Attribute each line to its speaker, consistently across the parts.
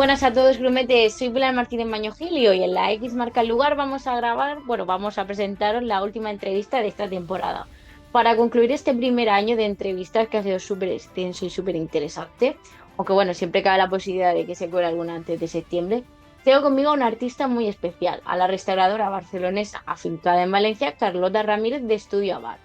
Speaker 1: buenas a todos, grumetes. Soy Pilar Martínez Mañojil y hoy en la X Marca el Lugar vamos a grabar, vamos a presentaros la última entrevista de esta temporada. Para concluir este primer año de entrevistas que ha sido súper extenso y súper interesante, aunque siempre cabe la posibilidad de que se cuele alguna antes de septiembre, tengo conmigo a una artista muy especial, a la restauradora barcelonesa afincada en Valencia, Carlota Ramírez de Estudio Abad.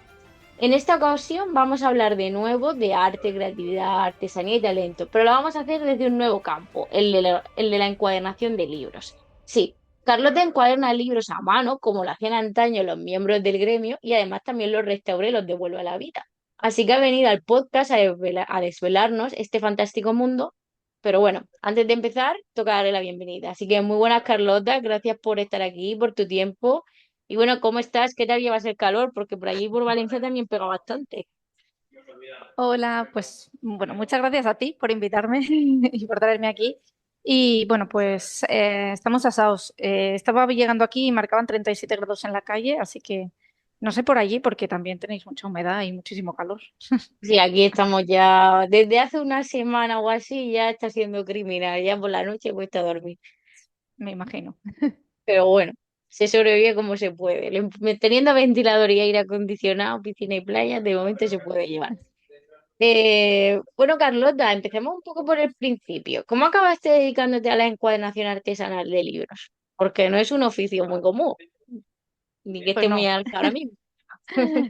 Speaker 1: En esta ocasión vamos a hablar de nuevo de arte, creatividad, artesanía y talento, pero lo vamos a hacer desde un nuevo campo, el de la encuadernación de libros. Sí, Carlota encuaderna libros a mano, como lo hacían antaño los miembros del gremio, y además también los restaura y los devuelve a la vida. Así que ha venido al podcast a desvelarnos este fantástico mundo. Pero bueno, antes de empezar, toca darle la bienvenida. Así que muy buenas, Carlota, gracias por estar aquí, por tu tiempo. Y bueno, ¿cómo estás? ¿Qué tal llevas el calor? Porque por allí por Valencia también pega bastante.
Speaker 2: Hola, pues bueno, muchas gracias a ti por invitarme y por traerme aquí. Y bueno, pues estamos asados. Estaba llegando aquí y marcaban 37 grados en la calle, así que no sé por allí porque también tenéis mucha humedad y muchísimo calor,
Speaker 1: Sí, aquí estamos ya, desde hace una semana o así, ya está siendo criminal, ya por la noche cuesta dormir.
Speaker 2: me imagino.
Speaker 1: Pero bueno, se sobrevive como se puede. Teniendo ventilador y aire acondicionado, piscina y playa, de momento se puede llevar. Bueno, Carlota, empecemos un poco por el principio. ¿Cómo acabaste dedicándote a la encuadernación artesanal de libros? Porque no es un oficio muy común, ni que
Speaker 2: Pues
Speaker 1: esté muy
Speaker 2: no,
Speaker 1: alto ahora mismo.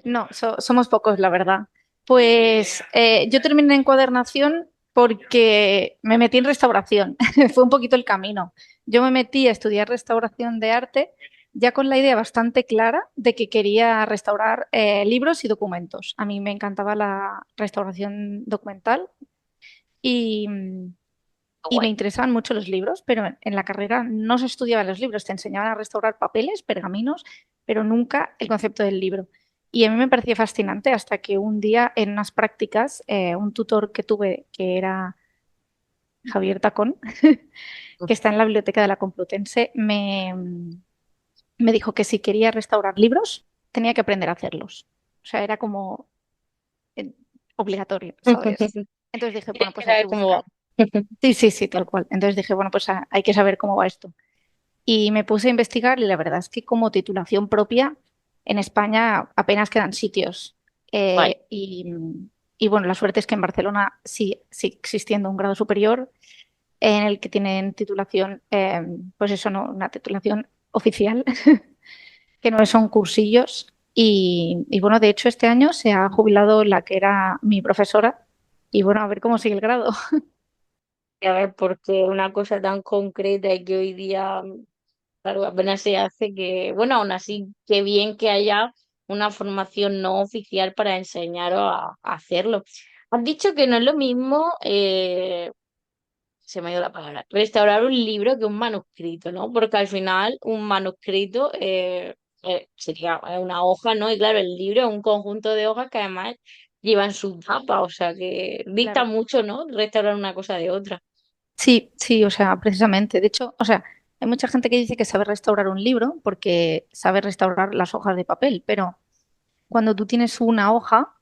Speaker 2: no, somos pocos, la verdad. Pues yo terminé en encuadernación porque me metí en restauración. Fue un poquito el camino. Yo me metí a estudiar restauración de arte ya con la idea bastante clara de que quería restaurar libros y documentos. A mí me encantaba la restauración documental y, y me
Speaker 1: Guay.
Speaker 2: interesaban mucho los libros, pero en la carrera no se estudiaban los libros, te enseñaban a restaurar papeles, pergaminos, pero nunca el concepto del libro. Y a mí me parecía fascinante hasta que un día en unas prácticas, un tutor que tuve, que era Javier Tacón, que está en la biblioteca de la Complutense, me dijo que si quería restaurar libros, tenía que aprender a hacerlos. O sea, era como eh, obligatorio, ¿sabes? Entonces dije,
Speaker 1: Tienes
Speaker 2: bueno,
Speaker 1: que
Speaker 2: pues hay que
Speaker 1: saber cómo va.
Speaker 2: buscar. Sí, sí, sí, tal cual. Entonces dije, bueno, pues hay que saber cómo va esto. Y me puse a investigar y la verdad es que como titulación propia en España apenas quedan sitios.
Speaker 1: Vale.
Speaker 2: Y bueno, la suerte es que en Barcelona sí sigue existiendo un grado superior en el que tienen titulación, pues eso, no, una titulación oficial, que no son cursillos. Y bueno, de hecho este año se ha jubilado la que era mi profesora y bueno, a ver cómo sigue el grado.
Speaker 1: A ver, porque una cosa tan concreta y que hoy día, claro, apenas se hace que, bueno, aún así, qué bien que haya una formación no oficial para enseñaros a hacerlo. Has dicho que no es lo mismo, se me ha ido la palabra, restaurar un libro que un manuscrito, ¿no? Porque al final un manuscrito sería una hoja, ¿no? Y claro, el libro es un conjunto de hojas que además llevan su tapa, o sea que dicta
Speaker 2: Claro.
Speaker 1: mucho, ¿no? Restaurar una cosa de otra.
Speaker 2: Sí, sí, o sea, precisamente. De hecho, o sea, hay mucha gente que dice que sabe restaurar un libro porque sabe restaurar las hojas de papel, pero cuando tú tienes una hoja,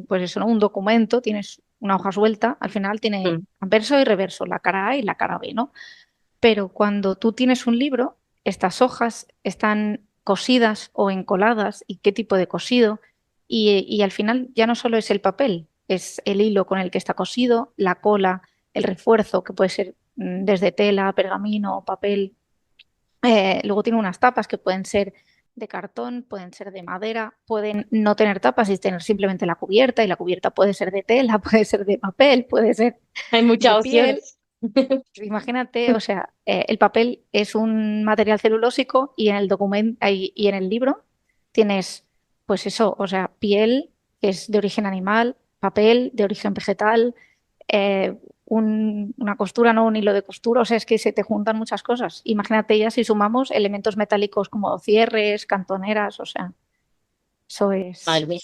Speaker 2: pues eso, ¿no? Un documento, tienes una hoja suelta, al final tiene
Speaker 1: Mm.
Speaker 2: verso y reverso, la cara A y la cara B, ¿no? Pero cuando tú tienes un libro, estas hojas están cosidas o encoladas y qué tipo de cosido, y al final ya no solo es el papel, es el hilo con el que está cosido, la cola, el refuerzo, que puede ser desde tela, pergamino, papel. Luego tiene unas tapas que pueden ser de cartón, pueden ser de madera, pueden no tener tapas y tener simplemente la cubierta, y la cubierta puede ser de tela, puede ser de papel, puede ser
Speaker 1: Hay
Speaker 2: de
Speaker 1: muchas
Speaker 2: piel.
Speaker 1: opciones.
Speaker 2: Imagínate, o sea, el papel es un material celulósico y en el documento y en el libro tienes, pues eso, o sea, piel que es de origen animal, papel de origen vegetal, una costura, no un hilo de costura, o sea, es que se te juntan muchas cosas. Imagínate ya si sumamos elementos metálicos como cierres, cantoneras, o sea, eso es.
Speaker 1: Madre mía.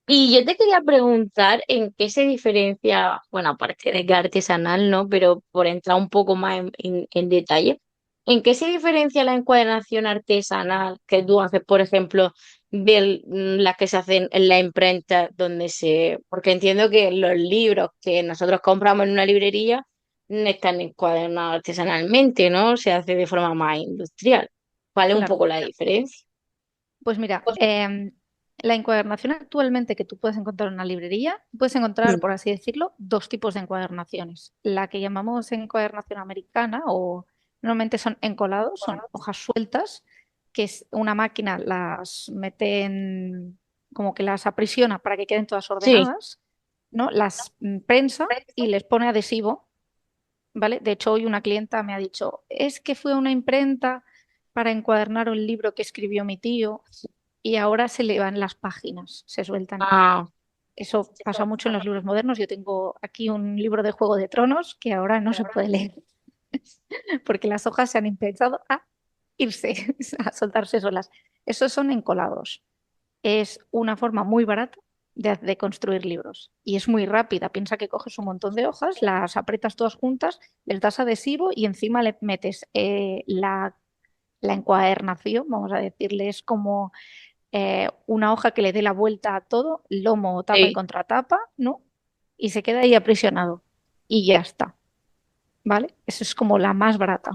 Speaker 1: Y yo te quería preguntar en qué se diferencia, bueno, aparte de que artesanal, ¿no? Pero por entrar un poco más en detalle, ¿en qué se diferencia la encuadernación artesanal que tú haces, por ejemplo, de las que se hacen en la imprenta, donde se... Porque entiendo que los libros que nosotros compramos en una librería están encuadernados artesanalmente, ¿no? Se hace de forma más industrial. ¿Cuál es un
Speaker 2: Claro.
Speaker 1: poco la diferencia?
Speaker 2: Pues mira, la encuadernación actualmente que tú puedes encontrar en una librería, puedes encontrar,
Speaker 1: Mm.
Speaker 2: por así decirlo, dos tipos de encuadernaciones. La que llamamos encuadernación americana o normalmente son encolados, son hojas sueltas, que es una máquina las mete en, como que las aprisiona para que queden todas
Speaker 1: Sí.
Speaker 2: ordenadas, ¿no? Las prensa y les pone adhesivo, ¿vale? De hecho, hoy una clienta me ha dicho, es que fue a una imprenta para encuadernar un libro que escribió mi tío y ahora se le van las páginas, se sueltan.
Speaker 1: Ah,
Speaker 2: Eso pasa mucho en los libros modernos. Yo tengo aquí un libro de Juego de Tronos que ahora no se puede leer porque las hojas se han empezado a irse, a soltarse solas. Esos son encolados. Es una forma muy barata de construir libros y es muy rápida. Piensa que coges un montón de hojas, las aprietas todas juntas, les das adhesivo y encima le metes la encuadernación, vamos a decirle, es como una hoja que le dé la vuelta a todo, lomo, tapa y
Speaker 1: sí.
Speaker 2: contratapa, ¿no? Y se queda ahí aprisionado. Y ya está, ¿vale? Eso es como la más barata.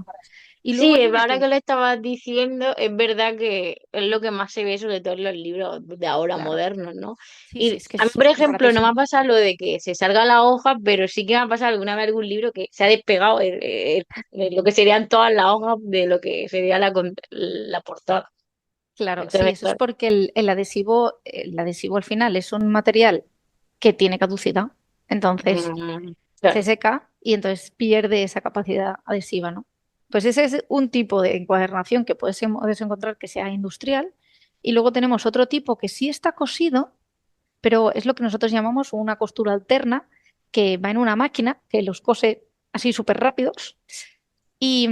Speaker 2: Y luego
Speaker 1: Sí,
Speaker 2: hay una
Speaker 1: ahora que
Speaker 2: que,
Speaker 1: lo estabas diciendo, es verdad que es lo que más se ve, sobre todo en los libros de ahora
Speaker 2: claro,
Speaker 1: modernos, ¿no?
Speaker 2: sí, sí,
Speaker 1: Y
Speaker 2: es que
Speaker 1: a mí, por
Speaker 2: es
Speaker 1: ejemplo, no me ha
Speaker 2: baratísimo.
Speaker 1: pasado lo de que se salga la hoja, pero sí que me ha pasado alguna vez algún libro que se ha despegado lo que serían todas las hojas de lo que sería la portada.
Speaker 2: Claro, sí,
Speaker 1: Entonces,
Speaker 2: eso es
Speaker 1: claro.
Speaker 2: porque el adhesivo al final es un material que tiene caducidad, entonces se
Speaker 1: Claro.
Speaker 2: seca y entonces pierde esa capacidad adhesiva, ¿no? Pues ese es un tipo de encuadernación que puedes encontrar que sea industrial y luego tenemos otro tipo que sí está cosido, pero es lo que nosotros llamamos una costura alterna, que va en una máquina que los cose así súper rápidos y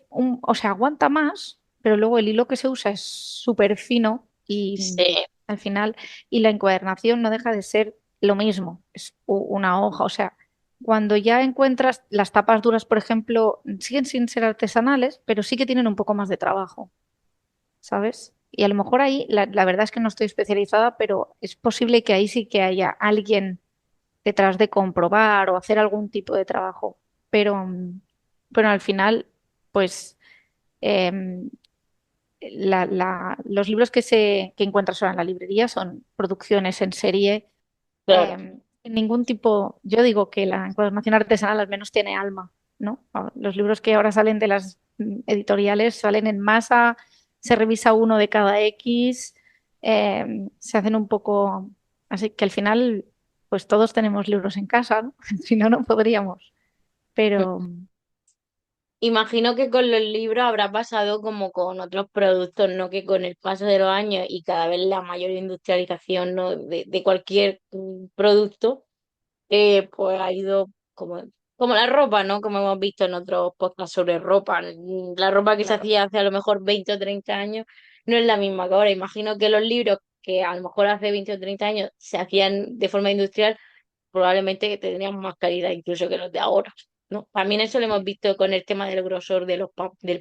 Speaker 2: o sea, aguanta más, pero luego el hilo que se usa es súper fino y
Speaker 1: Sí.
Speaker 2: al final, y la encuadernación no deja de ser lo mismo, es una hoja, o sea, cuando ya encuentras las tapas duras, por ejemplo, siguen sin ser artesanales, pero sí que tienen un poco más de trabajo, ¿sabes? Y a lo mejor ahí, la verdad es que no estoy especializada, pero es posible que ahí sí que haya alguien detrás de comprobar o hacer algún tipo de trabajo. Pero, pero al final, pues em, los libros que encuentras ahora en la librería son producciones en serie.
Speaker 1: Claro.
Speaker 2: Sin ningún tipo, yo digo que la encuadernación artesanal al menos tiene alma, ¿no? Los libros que ahora salen de las editoriales salen en masa, se revisa uno de cada X, se hacen un poco, así que al final, pues todos tenemos libros en casa, ¿no? Si no, no podríamos. Pero
Speaker 1: Imagino que con los libros habrá pasado como con otros productos, ¿no? Que con el paso de los años y cada vez la mayor industrialización, ¿no? de cualquier producto, pues ha ido como la ropa, ¿no? Como hemos visto en otros podcasts sobre ropa. La ropa que se
Speaker 2: claro.
Speaker 1: hacía hace a lo mejor 20 o 30 años no es la misma que ahora. Imagino que los libros que a lo mejor hace 20 o 30 años se hacían de forma industrial probablemente tendrían más calidad incluso que los de ahora, ¿no? También eso lo hemos
Speaker 2: Sí,
Speaker 1: visto con el tema del grosor del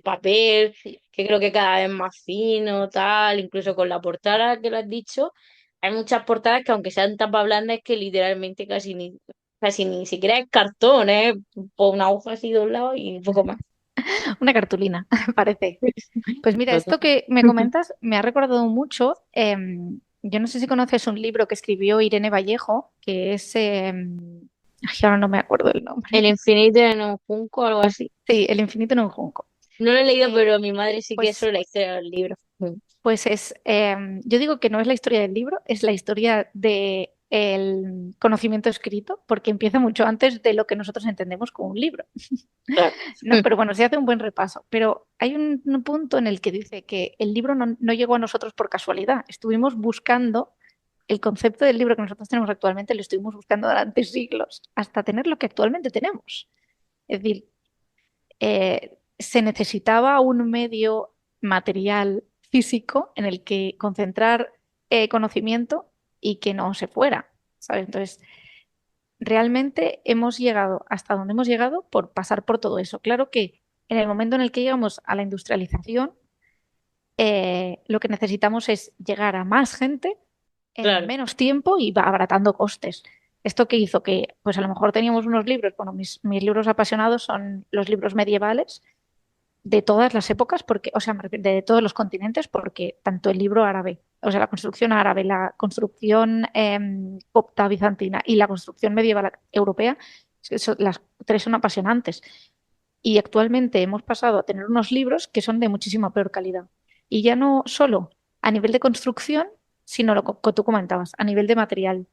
Speaker 1: papel,
Speaker 2: sí.
Speaker 1: que creo que cada vez más fino, tal, incluso con la portada que lo has dicho, hay muchas portadas que aunque sean tapa blanda es que literalmente casi ni siquiera es cartón, ¿eh? Por una hoja así doblado y un poco más.
Speaker 2: Una cartulina, parece. Pues mira, esto
Speaker 1: Total.
Speaker 2: que me comentas me ha recordado mucho. Yo no sé si conoces un libro que escribió Irene Vallejo, que es, ay, ahora no me acuerdo el nombre.
Speaker 1: El infinito en un junco o algo así.
Speaker 2: Sí, El infinito en un junco.
Speaker 1: No lo he leído,
Speaker 2: Eh,
Speaker 1: pero mi madre sí que es
Speaker 2: pues,
Speaker 1: sobre la historia del libro.
Speaker 2: pues es, yo digo que no es la historia del libro, es la historia de el conocimiento escrito, porque empieza mucho antes de lo que nosotros entendemos como un libro.
Speaker 1: Claro.
Speaker 2: No, pero bueno, se hace un buen repaso. Pero hay un punto en el que dice que el libro no llegó a nosotros por casualidad. Estuvimos buscando el concepto del libro que nosotros tenemos actualmente, lo estuvimos buscando durante siglos hasta tener lo que actualmente tenemos. Es decir, se necesitaba un medio material físico en el que concentrar conocimiento y que no se fuera, ¿sabes? Entonces, realmente hemos llegado hasta donde hemos llegado por pasar por todo eso. Claro que en el momento en el que llegamos a la industrialización, lo que necesitamos es llegar a más gente en
Speaker 1: Claro.
Speaker 2: menos tiempo y va abaratando costes. ¿Esto qué hizo? Que pues a lo mejor teníamos unos libros, bueno, mis libros apasionados son los libros medievales de todas las épocas, porque, o sea, de todos los continentes, porque tanto el libro árabe, o sea, la construcción árabe, la construcción copta bizantina y la construcción medieval europea, las tres son apasionantes. Y actualmente hemos pasado a tener unos libros que son de muchísima peor calidad. Y ya no solo a nivel de construcción, sino lo que tú comentabas, a nivel de material.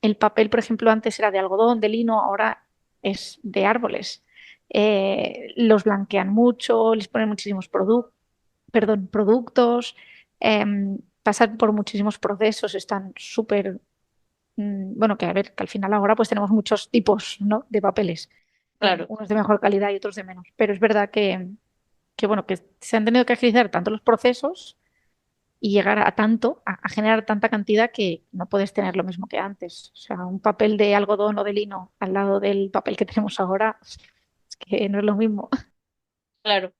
Speaker 2: El papel, por ejemplo, antes era de algodón, de lino, ahora es de árboles. Los blanquean mucho, les ponen muchísimos productos, pasan por muchísimos procesos, están súper, bueno, que a ver, que al final ahora pues tenemos muchos tipos, ¿no?, de papeles,
Speaker 1: Claro.
Speaker 2: unos de mejor calidad y otros de menos, pero es verdad que, bueno, que se han tenido que agilizar tanto los procesos y llegar a tanto, a generar tanta cantidad que no puedes tener lo mismo que antes. O sea, un papel de algodón o de lino al lado del papel que tenemos ahora, es que no es lo mismo.
Speaker 1: Claro.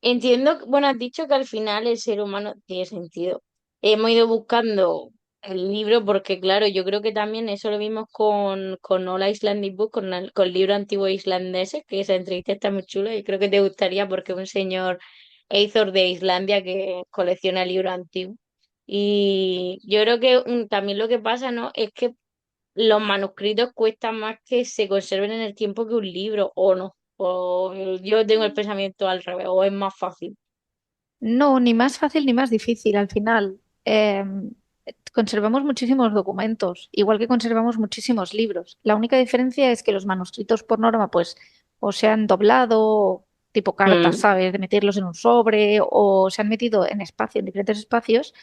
Speaker 1: Entiendo, bueno, has dicho que al final el ser humano tiene sentido. Hemos ido buscando el libro porque, claro, yo creo que también eso lo vimos con All Icelandic Book, con libros antiguos islandeses, que esa entrevista está muy chula y creo que te gustaría porque es un señor Eyþór de Islandia que colecciona libros antiguos. Y yo creo que también lo que pasa, ¿no? Es que los manuscritos cuestan más que se conserven en el tiempo que un libro, o no. O yo tengo el pensamiento al revés, o es más fácil.
Speaker 2: No, ni más fácil ni más difícil al final. Conservamos muchísimos documentos, igual que conservamos muchísimos libros. La única diferencia es que los manuscritos por norma, pues, o se han doblado, tipo cartas,
Speaker 1: Mm,
Speaker 2: ¿sabes? De meterlos en un sobre, o se han metido en espacio, en diferentes espacios.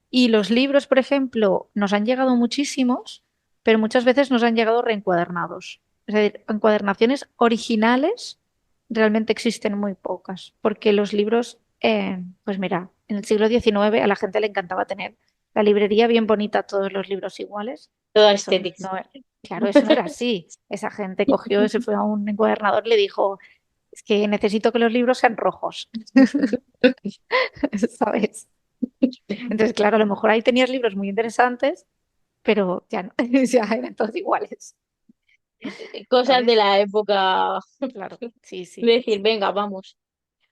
Speaker 2: Y los libros, por ejemplo, nos han llegado muchísimos, pero muchas veces nos han llegado reencuadernados. Es decir, encuadernaciones originales realmente existen muy pocas, porque los libros, pues mira, en el siglo XIX a la gente le encantaba tener la librería bien bonita, todos los libros iguales.
Speaker 1: toda
Speaker 2: Eso
Speaker 1: estética.
Speaker 2: no, claro, eso no era así. Esa gente cogió, se fue a un encuadernador y le dijo, es que necesito que los libros sean rojos, ¿sabes? Entonces, claro, a lo mejor ahí tenías libros muy interesantes, pero ya no, ya eran todos iguales,
Speaker 1: Cosas de
Speaker 2: ¿sabes?
Speaker 1: la época
Speaker 2: Claro, sí,
Speaker 1: de
Speaker 2: sí,
Speaker 1: decir, venga, vamos.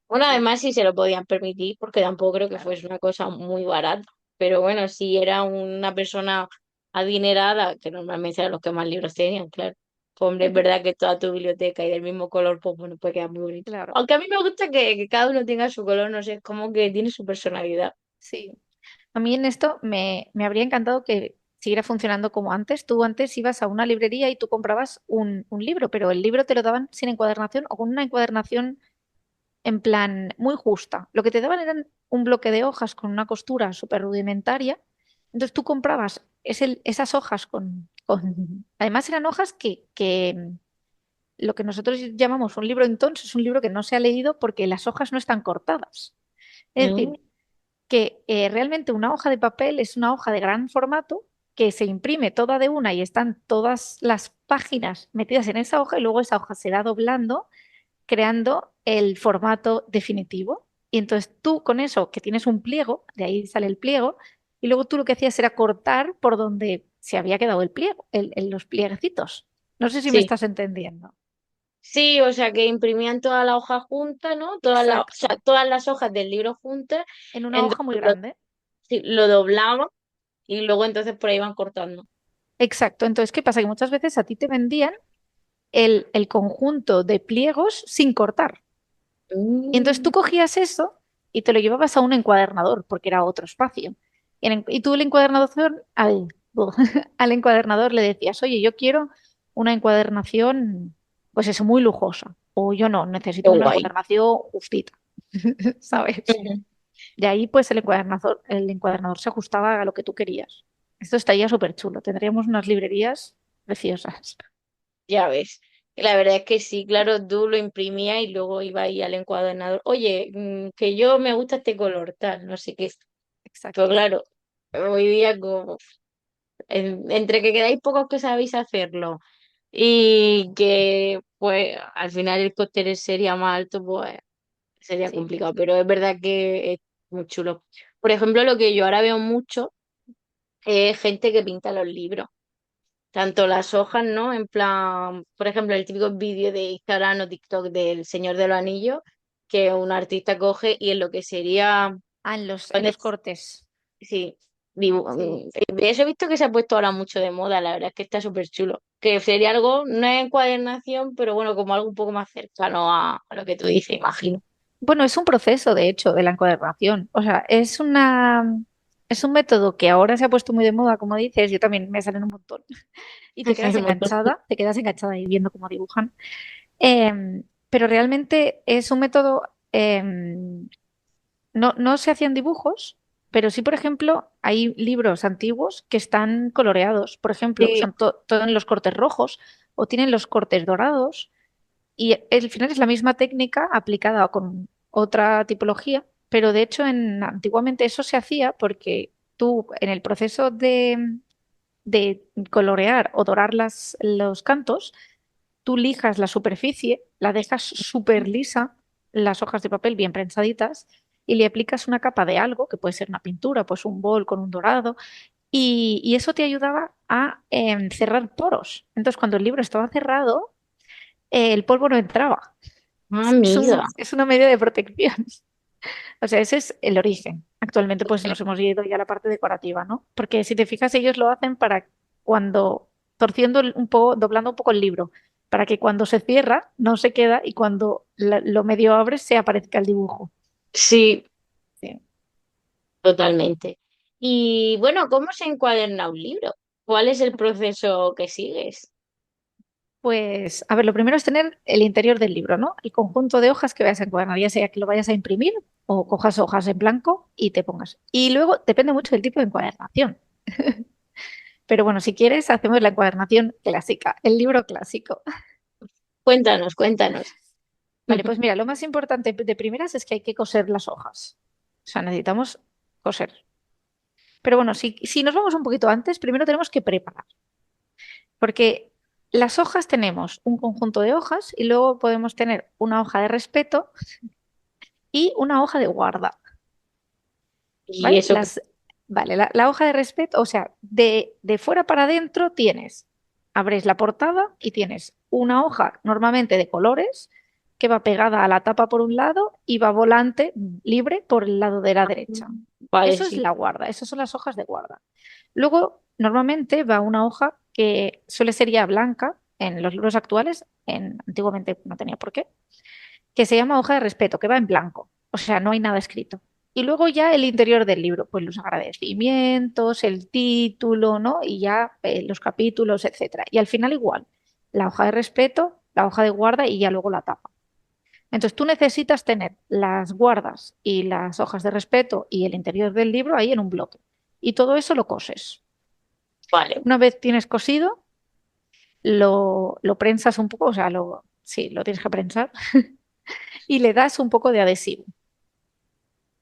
Speaker 1: Bueno,
Speaker 2: sí,
Speaker 1: además sí se lo podían permitir, porque tampoco creo que
Speaker 2: claro.
Speaker 1: fuese una cosa muy barata. Pero bueno, si era una persona adinerada, que normalmente eran los que más libros tenían, claro. Pues, hombre, es verdad que toda tu biblioteca y del mismo color, pues bueno, puede quedar muy bonito.
Speaker 2: Claro,
Speaker 1: Aunque a mí me gusta que cada uno tenga su color, no sé, es como que tiene su personalidad.
Speaker 2: sí. A mí en esto me habría encantado que siguiera funcionando como antes. Tú antes ibas a una librería y tú comprabas un libro, pero el libro te lo daban sin encuadernación o con una encuadernación en plan muy justa. Lo que te daban eran un bloque de hojas con una costura súper rudimentaria. Entonces tú comprabas esas hojas Además eran hojas que lo que nosotros llamamos un libro entonces es un libro que no se ha leído porque las hojas no están cortadas. Es
Speaker 1: Mm,
Speaker 2: decir, que realmente una hoja de papel es una hoja de gran formato que se imprime toda de una y están todas las páginas metidas en esa hoja y luego esa hoja se va doblando creando el formato definitivo. Y entonces tú con eso, que tienes un pliego, de ahí sale el pliego, y luego tú lo que hacías era cortar por donde se había quedado el pliego, los plieguecitos. No sé si me
Speaker 1: sí,
Speaker 2: estás entendiendo.
Speaker 1: sí, o sea que imprimían toda la hoja junta, ¿no? O sea,
Speaker 2: Exacto.
Speaker 1: todas las hojas del libro juntas,
Speaker 2: En una
Speaker 1: entonces
Speaker 2: hoja muy grande.
Speaker 1: sí, lo doblaban y luego entonces por ahí van cortando.
Speaker 2: Exacto. Entonces, ¿qué pasa? Que muchas veces a ti te vendían el conjunto de pliegos sin cortar. Y entonces tú
Speaker 1: Mm,
Speaker 2: cogías eso y te lo llevabas a un encuadernador, porque era otro espacio. Y tú el encuadernador, al encuadernador le decías, oye, yo quiero una encuadernación, pues eso, muy lujosa. O yo no,
Speaker 1: qué
Speaker 2: necesito una
Speaker 1: guay.
Speaker 2: encuadernación justita, ¿sabes?
Speaker 1: Ujú.
Speaker 2: Y ahí pues el encuadernador se ajustaba a lo que tú querías. Esto estaría súper chulo. Tendríamos unas librerías preciosas.
Speaker 1: Ya ves. La verdad es que sí, claro, tú lo imprimías y luego iba ahí al encuadernador. Oye, que yo me gusta este color, tal, no sé qué. Pero
Speaker 2: Exacto.
Speaker 1: claro, hoy día como entre que quedáis pocos que sabéis hacerlo y que pues al final el coste sería más alto, pues sería
Speaker 2: Sí.
Speaker 1: complicado. Pero es verdad que es muy chulo. Por ejemplo, lo que yo ahora veo mucho es gente que pinta los libros. tanto las hojas, ¿no? En plan, por ejemplo, el típico vídeo de Instagram o TikTok del Señor de los Anillos, que un artista coge y en lo que sería,
Speaker 2: Ah, en los cortes.
Speaker 1: sí,
Speaker 2: Sí.
Speaker 1: eso he visto que se ha puesto ahora mucho de moda, la verdad es que está súper chulo. Que sería algo, no es encuadernación, pero bueno, como algo un poco más cercano a lo que tú dices, imagino.
Speaker 2: Bueno, es un proceso, de hecho, de la encuadernación. O sea, es un método que ahora se ha puesto muy de moda, como dices, yo también me salen un montón. Y
Speaker 1: Un montón.
Speaker 2: te quedas enganchada ahí viendo cómo dibujan. Pero realmente es un método, no se hacían dibujos, pero sí, por ejemplo, hay libros antiguos que están coloreados. Por ejemplo,
Speaker 1: Sí,
Speaker 2: usan todo en los cortes rojos o tienen los cortes dorados. Y al final es la misma técnica aplicada con otra tipología, pero de hecho antiguamente eso se hacía porque tú en el proceso de colorear o dorar los cantos, tú lijas la superficie, la dejas súper lisa, las hojas de papel bien prensaditas, y le aplicas una capa de algo, que puede ser una pintura, pues un bol con un dorado, y eso te ayudaba a cerrar poros. Entonces, cuando el libro estaba cerrado, el polvo no entraba.
Speaker 1: amiga.
Speaker 2: Es una medida de protección. O sea, ese es el origen. Actualmente, pues nos hemos ido ya a la parte decorativa, ¿no? Porque si te fijas, ellos lo hacen para cuando, torciendo un poco, doblando un poco el libro, para que cuando se cierra no se queda y cuando lo medio abres se aparezca el dibujo.
Speaker 1: Sí,
Speaker 2: Sí.
Speaker 1: totalmente. Y bueno, ¿cómo se encuaderna un libro? ¿Cuál es el proceso que sigues?
Speaker 2: Pues, a ver, lo primero es tener el interior del libro, ¿no? El conjunto de hojas que vayas a encuadernar, ya sea que lo vayas a imprimir o cojas hojas en blanco y te pongas. Y luego depende mucho del tipo de encuadernación. Pero bueno, si quieres, hacemos la encuadernación clásica, el libro clásico.
Speaker 1: Cuéntanos, cuéntanos.
Speaker 2: Vale, pues mira, lo más importante de primeras es que hay que coser las hojas. O sea, necesitamos coser. Pero bueno, si nos vamos un poquito antes, primero tenemos que preparar. Porque las hojas tenemos un conjunto de hojas y luego podemos tener una hoja de respeto y una hoja de guarda.
Speaker 1: Y
Speaker 2: ¿Vale?
Speaker 1: eso,
Speaker 2: Vale, la hoja de respeto, o sea, de fuera para adentro tienes, abres la portada y tienes una hoja normalmente de colores que va pegada a la tapa por un lado y va volante libre por el lado de la derecha.
Speaker 1: vale,
Speaker 2: Eso es
Speaker 1: sí.
Speaker 2: la guarda, esas son las hojas de guarda. Luego, normalmente va una hoja que suele ser ya blanca en los libros actuales, antiguamente no tenía por qué, que se llama hoja de respeto, que va en blanco, o sea, no hay nada escrito. Y luego ya el interior del libro, pues los agradecimientos, el título, ¿no? Y ya los capítulos, etcétera. Y al final igual, la hoja de respeto, la hoja de guarda y ya luego la tapa. Entonces tú necesitas tener las guardas y las hojas de respeto y el interior del libro ahí en un bloque. Y todo eso lo coses.
Speaker 1: Vale.
Speaker 2: Una vez tienes cosido, lo prensas un poco, o sea, sí, lo tienes que prensar y le das un poco de adhesivo.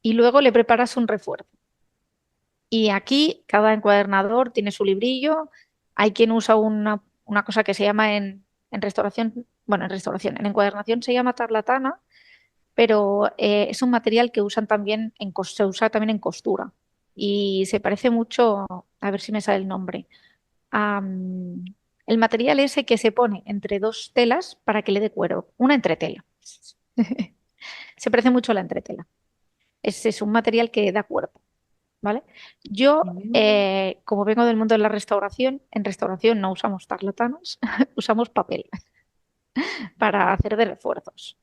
Speaker 2: Y luego le preparas un refuerzo. Y aquí cada encuadernador tiene su librillo. Hay quien usa una cosa que se llama en restauración, bueno, en encuadernación se llama tarlatana, pero es un material que usan también se usa también en costura. Y se parece mucho, a ver si me sale el nombre, a, el material ese que se pone entre dos telas para que le dé cuero, una entretela. Se parece mucho a la entretela. Es un material que da cuerpo. ¿Vale? Yo,
Speaker 1: Mm.
Speaker 2: como vengo del mundo de la restauración, en restauración no usamos tarlatanos, usamos papel para hacer de refuerzos.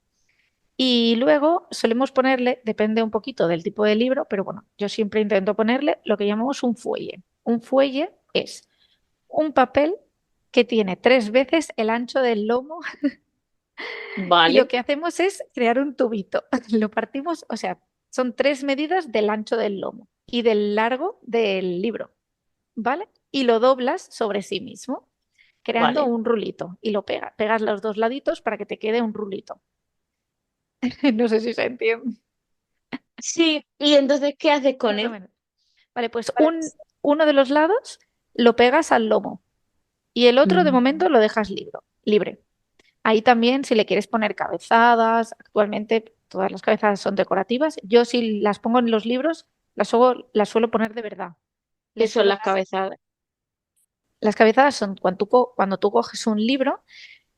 Speaker 2: Y luego solemos ponerle, depende un poquito del tipo de libro, pero bueno, yo siempre intento ponerle lo que llamamos un fuelle. Un fuelle es un papel que tiene 3 veces el ancho del lomo y lo
Speaker 1: Vale,
Speaker 2: que hacemos es crear un tubito. Lo partimos, o sea, son 3 medidas del ancho del lomo y del largo del libro. ¿Vale? Y lo doblas sobre sí mismo, creando
Speaker 1: vale.
Speaker 2: un rulito y lo pegas. Pegas los dos laditos para que te quede un rulito. No sé si se entiende.
Speaker 1: Sí, y entonces, ¿qué haces con
Speaker 2: Más o
Speaker 1: él?
Speaker 2: menos. Vale, pues uno de los lados lo pegas al lomo y el otro de
Speaker 1: Mm.
Speaker 2: momento lo dejas libre. Ahí también, si le quieres poner cabezadas, actualmente todas las cabezadas son decorativas. Yo si las pongo en los libros, las suelo poner de verdad.
Speaker 1: ¿Qué
Speaker 2: Les
Speaker 1: son
Speaker 2: suelo
Speaker 1: las cabezadas?
Speaker 2: Las cabezadas son cuando tú coges un libro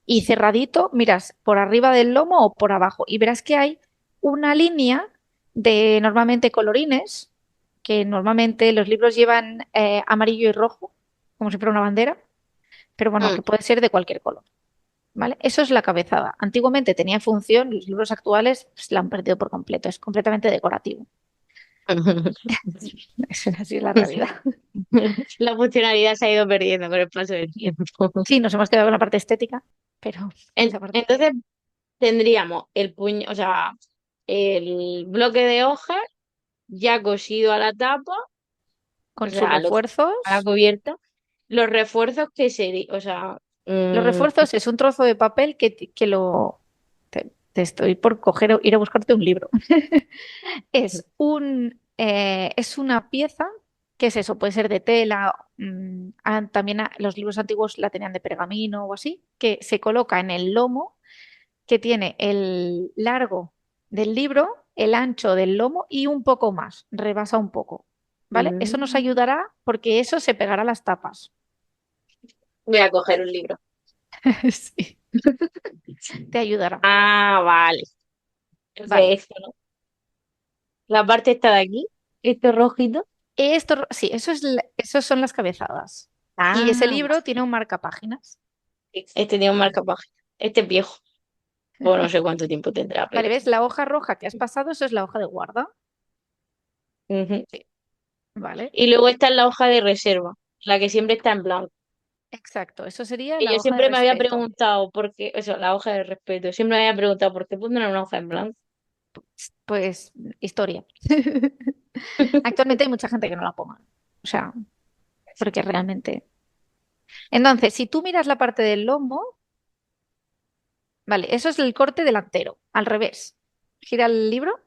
Speaker 2: y cerradito, miras por arriba del lomo o por abajo y verás que hay una línea de normalmente colorines, que normalmente los libros llevan amarillo y rojo, como si fuera una bandera, pero bueno,
Speaker 1: Mm.
Speaker 2: que puede ser de cualquier color. ¿Vale? Eso es la cabezada. Antiguamente tenía función, los libros actuales pues, la han perdido por completo, es completamente decorativo. Es así es la realidad.
Speaker 1: La funcionalidad se ha ido perdiendo con el paso del tiempo.
Speaker 2: Sí, nos hemos quedado con la parte estética, pero esa parte
Speaker 1: Entonces tendríamos el puño, o sea, el bloque de hojas ya cosido a la tapa, o
Speaker 2: con sus
Speaker 1: sea, a la
Speaker 2: refuerzos.
Speaker 1: cubierta. Los refuerzos que sería, o sea,
Speaker 2: Los
Speaker 1: mm,
Speaker 2: refuerzos es un trozo de papel que lo... Te estoy por coger, ir a buscarte un libro. Es una pieza, que es eso? Puede ser de tela, también los libros antiguos la tenían de pergamino o así, que se coloca en el lomo, que tiene el largo del libro, el ancho del lomo y un poco más, rebasa un poco. ¿Vale? Eso nos
Speaker 1: mm,
Speaker 2: ayudará porque eso se pegará a las tapas.
Speaker 1: voy a coger un libro.
Speaker 2: Sí, te ayudará.
Speaker 1: Ah, vale.
Speaker 2: Vale.
Speaker 1: Perfecto, ¿no? La parte está de aquí, esto rojito.
Speaker 2: Sí, esos son las cabezadas. Y ese
Speaker 1: Ah,
Speaker 2: libro
Speaker 1: vale.
Speaker 2: tiene un marcapáginas.
Speaker 1: Este tiene un marcapajas. Este es viejo. O no sé cuánto tiempo tendrá,
Speaker 2: Vale,
Speaker 1: pero.
Speaker 2: ¿ves? La hoja roja que has pasado, eso es la hoja de guarda.
Speaker 1: Ujú.
Speaker 2: Sí, vale.
Speaker 1: Y luego está la hoja de reserva, la que siempre está en blanco.
Speaker 2: Exacto, eso sería
Speaker 1: Y
Speaker 2: la
Speaker 1: yo
Speaker 2: hoja de
Speaker 1: siempre me había
Speaker 2: respeto.
Speaker 1: preguntado por qué, eso, la hoja de respeto, siempre me había preguntado por qué pondrán una hoja en blanco.
Speaker 2: Pues historia. Actualmente hay mucha gente que no la ponga. O sea, porque realmente. Entonces, si tú miras la parte del lomo, vale, eso es el corte delantero, al revés. Gira el libro.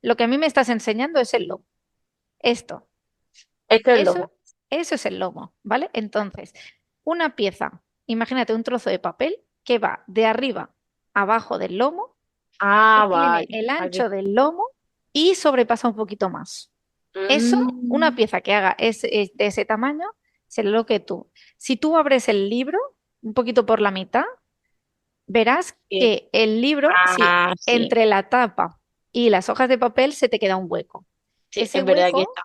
Speaker 2: Lo que a mí me estás enseñando es el lomo. Esto.
Speaker 1: Esto es el
Speaker 2: Eso,
Speaker 1: lomo.
Speaker 2: eso es el lomo, ¿vale? Entonces, una pieza, imagínate un trozo de papel que va de arriba a abajo del lomo, que
Speaker 1: Ah,
Speaker 2: tiene
Speaker 1: vale.
Speaker 2: el
Speaker 1: Aquí.
Speaker 2: ancho del lomo y sobrepasa un poquito más. Eso, una
Speaker 1: Mm,
Speaker 2: pieza que haga de ese tamaño, será lo que tú. Si tú abres el libro un poquito por la mitad, verás
Speaker 1: bien.
Speaker 2: que el libro, si
Speaker 1: Ah, sí.
Speaker 2: entre la tapa y las hojas de papel se te queda un hueco.
Speaker 1: Sí,
Speaker 2: Ese
Speaker 1: es verdad que
Speaker 2: hueco,
Speaker 1: está.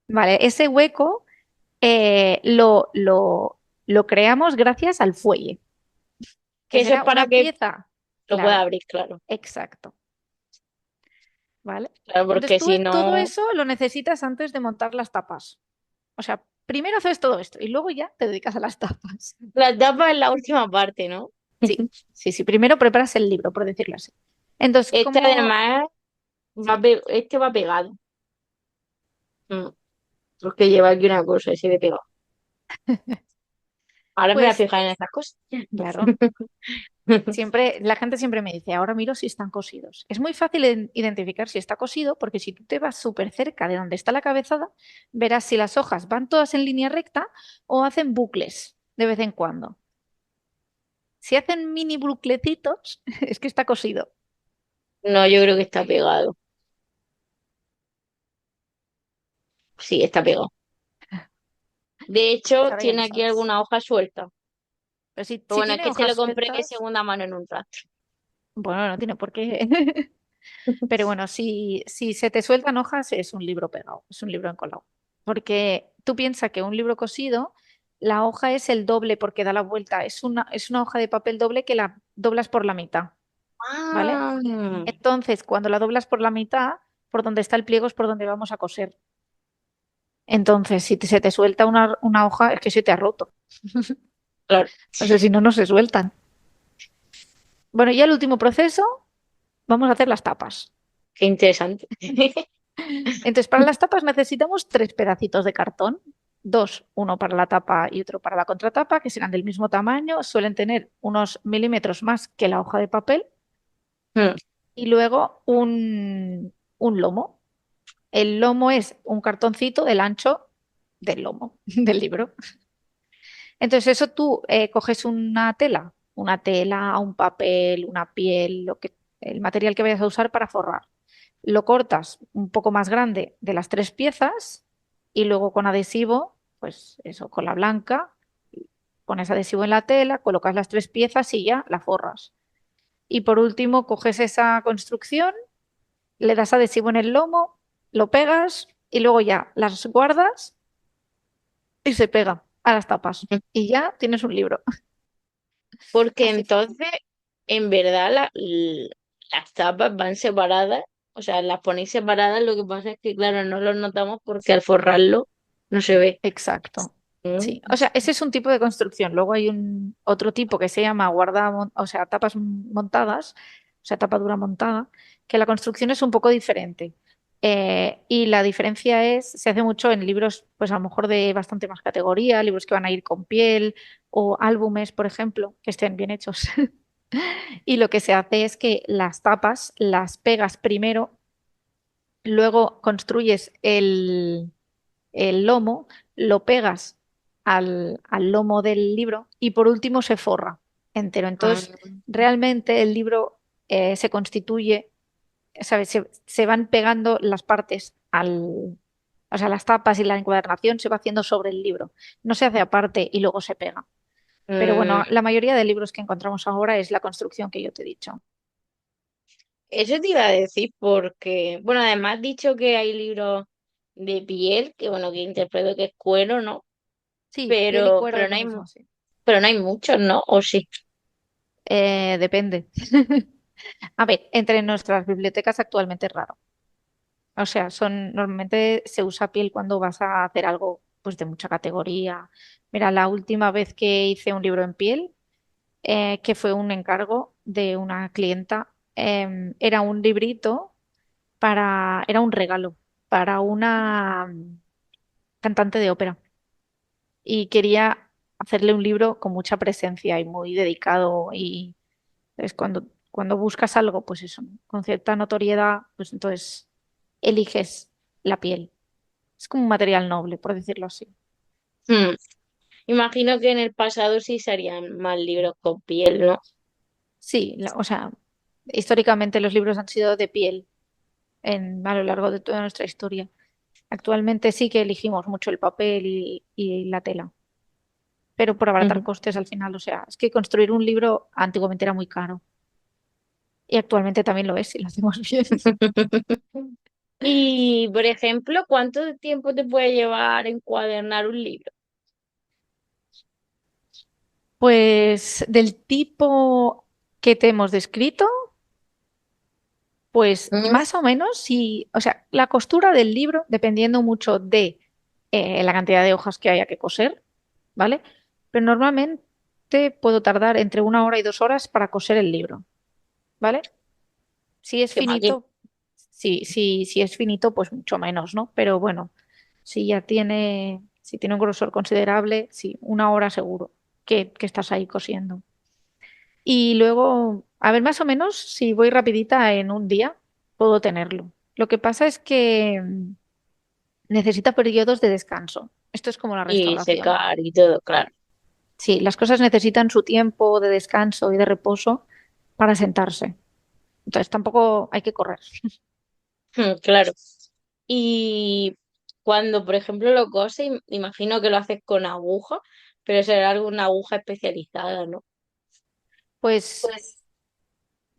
Speaker 2: vale, ese hueco lo creamos gracias al fuelle, que
Speaker 1: Que eso es
Speaker 2: será
Speaker 1: para
Speaker 2: una
Speaker 1: que
Speaker 2: pieza,
Speaker 1: lo pueda
Speaker 2: claro,
Speaker 1: abrir, claro.
Speaker 2: exacto, ¿vale?
Speaker 1: Claro,
Speaker 2: Entonces
Speaker 1: porque
Speaker 2: tú
Speaker 1: si
Speaker 2: todo
Speaker 1: no,
Speaker 2: eso lo necesitas antes de montar las tapas. O sea, primero haces todo esto y luego ya te dedicas a las tapas.
Speaker 1: la tapa es la última parte, ¿no?
Speaker 2: Sí, sí, sí, primero preparas el libro, por decirlo así. Entonces,
Speaker 1: Este
Speaker 2: como,
Speaker 1: además
Speaker 2: sí,
Speaker 1: este va pegado. Mm, porque lleva aquí una cosa así de pegado. Ahora me voy a
Speaker 2: pues,
Speaker 1: fijar en estas cosas.
Speaker 2: claro. Siempre, la gente siempre me dice, ahora miro si están cosidos. Es muy fácil identificar si está cosido porque si tú te vas súper cerca de donde está la cabezada, verás si las hojas van todas en línea recta o hacen bucles de vez en cuando. Si hacen mini buclecitos, es que está cosido.
Speaker 1: No, yo creo que está pegado. Sí, está pegado. De
Speaker 2: Pues
Speaker 1: hecho,
Speaker 2: ahora ya lo
Speaker 1: tiene aquí
Speaker 2: sabes.
Speaker 1: alguna hoja suelta.
Speaker 2: Pero
Speaker 1: Pero
Speaker 2: si
Speaker 1: bueno, es
Speaker 2: tiene
Speaker 1: que se lo
Speaker 2: hojas
Speaker 1: compré de
Speaker 2: sueltas,
Speaker 1: segunda mano en un rastro.
Speaker 2: bueno, no tiene por qué. Pero bueno, si se te sueltan hojas, es un libro pegado, es un libro encolado. Porque tú piensas que un libro cosido, la hoja es el doble porque da la vuelta. Es una hoja de papel doble que la doblas por la mitad, ¿vale?
Speaker 1: Ah,
Speaker 2: Entonces, cuando la doblas por la mitad, por donde está el pliego es por donde vamos a coser. Entonces, si se te suelta una hoja, es que se te ha roto.
Speaker 1: claro,
Speaker 2: O sea, si no, no se sueltan. Bueno, ya el último proceso, vamos a hacer las tapas.
Speaker 1: qué interesante.
Speaker 2: Entonces, para las tapas necesitamos tres pedacitos de cartón, dos, uno para la tapa y otro para la contratapa, que serán del mismo tamaño, suelen tener unos milímetros más que la hoja de papel,
Speaker 1: Mm,
Speaker 2: y luego un lomo. El lomo es un cartoncito del ancho del lomo del libro. Entonces, eso tú coges una tela, un papel, una piel, el material que vayas a usar para forrar. Lo cortas un poco más grande de las tres piezas y luego con adhesivo, pues eso, con la blanca, pones adhesivo en la tela, colocas las tres piezas y ya la forras. Y por último, coges esa construcción, le das adhesivo en el lomo, lo pegas y luego ya las guardas y se pega a las tapas. Y ya tienes un libro.
Speaker 1: Porque
Speaker 2: Así fácil.
Speaker 1: entonces, en verdad, las tapas van separadas, o sea, las ponéis separadas, lo que pasa es que, claro, no lo notamos porque al forrarlo no se ve.
Speaker 2: Exacto.
Speaker 1: Mm.
Speaker 2: Sí, o sea, ese es un tipo de construcción. Luego hay un otro tipo que se llama o sea, tapas montadas, o sea, tapadura montada, que la construcción es un poco diferente. Y la diferencia es, se hace mucho en libros, pues a lo mejor de bastante más categoría, libros que van a ir con piel o álbumes, por ejemplo, que estén bien hechos. Y lo que se hace es que las tapas las pegas primero, luego construyes el lomo, lo pegas al lomo del libro y por último se forra entero.
Speaker 1: Ah,
Speaker 2: Entonces, realmente el libro se constituye, ¿sabes? Se van pegando las partes o sea, las tapas y la encuadernación se va haciendo sobre el libro. No se hace aparte y luego se pega. Pero bueno,
Speaker 1: mm,
Speaker 2: la mayoría de libros que encontramos ahora es la construcción que yo te he dicho.
Speaker 1: eso te iba a decir porque, bueno, además has dicho que hay libros de piel, que bueno, que interpreto que es cuero, ¿no?
Speaker 2: Sí, piel y
Speaker 1: Pero,
Speaker 2: cuero es lo mismo, sí.
Speaker 1: pero no hay muchos, ¿no? ¿O sí?
Speaker 2: Depende. A ver, entre nuestras bibliotecas actualmente es raro. O sea, normalmente se usa piel cuando vas a hacer algo pues de mucha categoría. Mira, la última vez que hice un libro en piel, que fue un encargo de una clienta, era un librito era un regalo para una cantante de ópera y quería hacerle un libro con mucha presencia y muy dedicado y es cuando buscas algo, pues eso, ¿no? Con cierta notoriedad, pues entonces eliges la piel. Es como un material noble, por decirlo así.
Speaker 1: Hmm. Imagino que en el pasado sí se harían más libros con piel, ¿no?
Speaker 2: Sí, o sea, históricamente los libros han sido de piel a lo largo de toda nuestra historia. Actualmente sí que elegimos mucho el papel y la tela, pero por abaratar
Speaker 1: Ujú.
Speaker 2: costes al final, o sea, es que construir un libro antiguamente era muy caro y actualmente también lo es si lo hacemos bien.
Speaker 1: Y, por ejemplo, ¿cuánto tiempo te puede llevar encuadernar un libro?
Speaker 2: Pues del tipo que te hemos descrito, pues
Speaker 1: Mm.
Speaker 2: más o menos, sí, o sea, la costura del libro, dependiendo mucho de la cantidad de hojas que haya que coser, ¿vale? Pero normalmente puedo tardar entre 1 hora y 2 horas para coser el libro, ¿vale? Si es
Speaker 1: ¿Qué pa' qué?
Speaker 2: finito, si es finito, pues mucho menos, ¿no? Pero bueno, si tiene un grosor considerable, sí, 1 hora seguro que estás ahí cosiendo. Y luego, a ver, más o menos, si voy rapidita en un día, puedo tenerlo. Lo que pasa es que necesita periodos de descanso. Esto es como la
Speaker 1: Y
Speaker 2: restauración.
Speaker 1: secar y todo, claro.
Speaker 2: Sí, las cosas necesitan su tiempo de descanso y de reposo para sentarse. Entonces tampoco hay que correr.
Speaker 1: Claro. Y cuando, por ejemplo, lo coses, imagino que lo haces con aguja, pero será alguna aguja especializada, ¿no?
Speaker 2: Pues,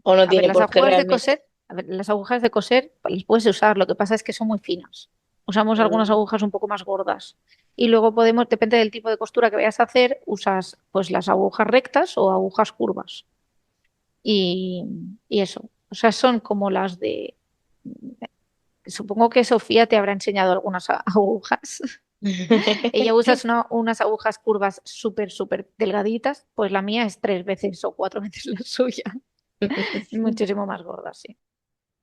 Speaker 1: O no
Speaker 2: a ver,
Speaker 1: tiene por qué realmente.
Speaker 2: las agujas de coser pues, las puedes usar. Lo que pasa es que son muy finas. Usamos algunas
Speaker 1: Mm.
Speaker 2: agujas un poco más gordas. Y luego podemos, depende del tipo de costura que vayas a hacer, usas pues las agujas rectas o agujas curvas. Y, y eso. O sea, son como las de. Supongo que Sofía te habrá enseñado algunas agujas. Ella usa unas agujas curvas súper, súper delgaditas, pues la mía es 3 veces o 4 veces la suya. Muchísimo más gorda, sí.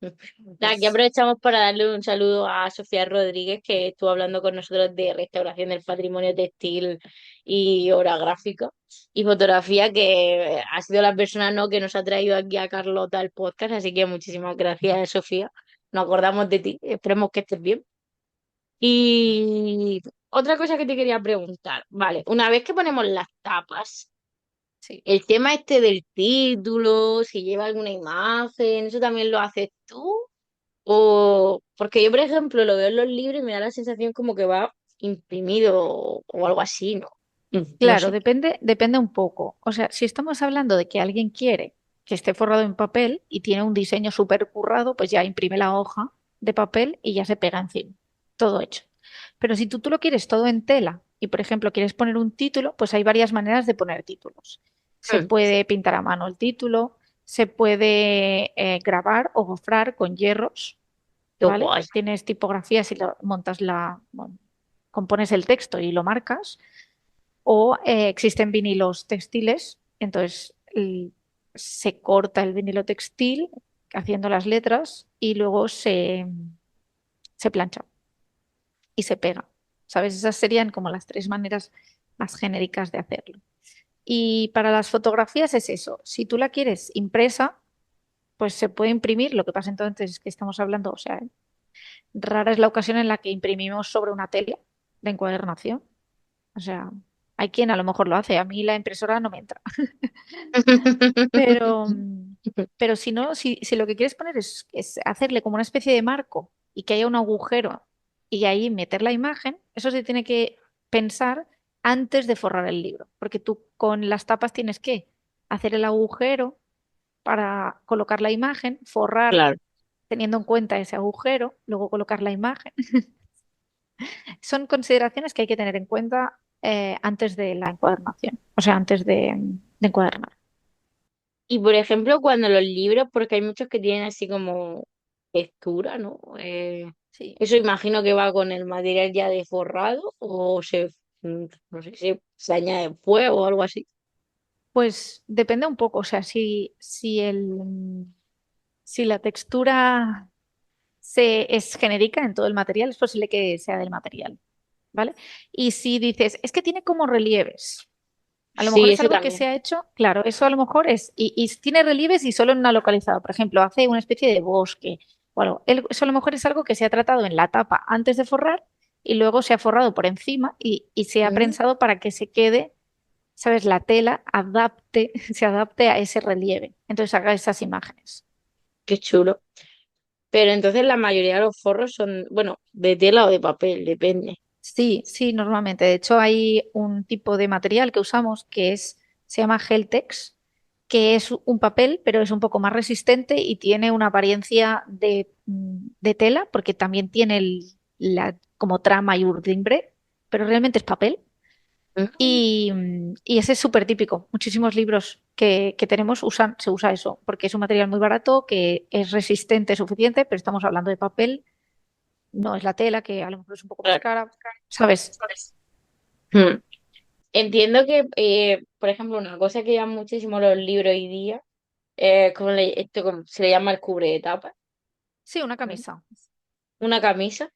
Speaker 1: Aquí
Speaker 2: Entonces,
Speaker 1: aprovechamos para darle un saludo a Sofía Rodríguez, que estuvo hablando con nosotros de restauración del patrimonio textil y obra gráfica y fotografía, que ha sido la persona, ¿no?, que nos ha traído aquí a Carlota al podcast. Así que muchísimas gracias, Sofía. Nos acordamos de ti. Esperemos que estés bien. Y otra cosa que te quería preguntar, vale, una vez que ponemos las tapas,
Speaker 2: sí.
Speaker 1: el tema este del título, si lleva alguna imagen, ¿eso también lo haces tú? O porque yo, por ejemplo, lo veo en los libros y me da la sensación como que va imprimido o algo así, ¿no? No
Speaker 2: Claro,
Speaker 1: sé.
Speaker 2: depende un poco. O sea, si estamos hablando de que alguien quiere que esté forrado en papel y tiene un diseño súper currado, pues ya imprime la hoja de papel y ya se pega encima. Todo hecho. Pero si tú lo quieres todo en tela y, por ejemplo, quieres poner un título, pues hay varias maneras de poner títulos. Se
Speaker 1: Mm,
Speaker 2: puede pintar a mano el título, se puede grabar o gofrar con hierros,
Speaker 1: qué
Speaker 2: ¿vale?
Speaker 1: guay.
Speaker 2: Tienes tipografías y montas bueno, compones el texto y lo marcas. O existen vinilos textiles, entonces se corta el vinilo textil haciendo las letras y luego se plancha y se pega. ¿Sabes? Esas serían como las tres maneras más genéricas de hacerlo. Y para las fotografías es eso. Si tú la quieres impresa, pues se puede imprimir. Lo que pasa entonces es que estamos hablando, o sea, rara es la ocasión en la que imprimimos sobre una tela de encuadernación. O sea, hay quien a lo mejor lo hace. A mí la impresora no me entra. Pero, pero si no, si lo que quieres poner es hacerle como una especie de marco y que haya un agujero y ahí meter la imagen, eso se tiene que pensar antes de forrar el libro, porque tú con las tapas tienes que hacer el agujero para colocar la imagen, forrar
Speaker 1: Claro.
Speaker 2: teniendo en cuenta ese agujero, luego colocar la imagen. Son consideraciones que hay que tener en cuenta antes de la encuadernación, o sea, antes de encuadernar.
Speaker 1: Y por ejemplo, cuando los libros, porque hay muchos que tienen así como textura, ¿no?
Speaker 2: Sí.
Speaker 1: Eso imagino que va con el material ya de forrado o no sé, se añade fuego o algo así.
Speaker 2: Pues depende un poco, o sea, si la textura es genérica en todo el material, es posible que sea del material, ¿vale? Y si dices, es que tiene como relieves, a lo mejor
Speaker 1: Sí,
Speaker 2: es
Speaker 1: eso
Speaker 2: algo que
Speaker 1: también.
Speaker 2: se ha hecho, claro, eso a lo mejor y tiene relieves y solo en una localizada, por ejemplo, hace una especie de bosque, bueno, eso a lo mejor es algo que se ha tratado en la tapa antes de forrar y luego se ha forrado por encima y se ha
Speaker 1: Mm,
Speaker 2: prensado para que se quede, ¿sabes? La tela se adapte a ese relieve. Entonces haga esas imágenes.
Speaker 1: qué chulo. Pero entonces la mayoría de los forros son, bueno, de tela o de papel, depende.
Speaker 2: Sí, sí, normalmente. De hecho, hay un tipo de material que usamos se llama Geltex, que es un papel, pero es un poco más resistente y tiene una apariencia de tela, porque también tiene como trama y urdimbre, pero realmente es papel.
Speaker 1: Mm,
Speaker 2: Y ese es súper típico. Muchísimos libros que tenemos se usa eso, porque es un material muy barato, que es resistente suficiente, pero estamos hablando de papel, no es la tela, que a lo mejor es un poco más
Speaker 1: claro.
Speaker 2: cara, ¿sabes?
Speaker 1: Mm. Entiendo que, por ejemplo, una cosa que llama muchísimo los libros hoy día, esto como se le llama el cubre de tapa,
Speaker 2: Sí, una
Speaker 1: ¿no?
Speaker 2: camisa.
Speaker 1: Una camisa.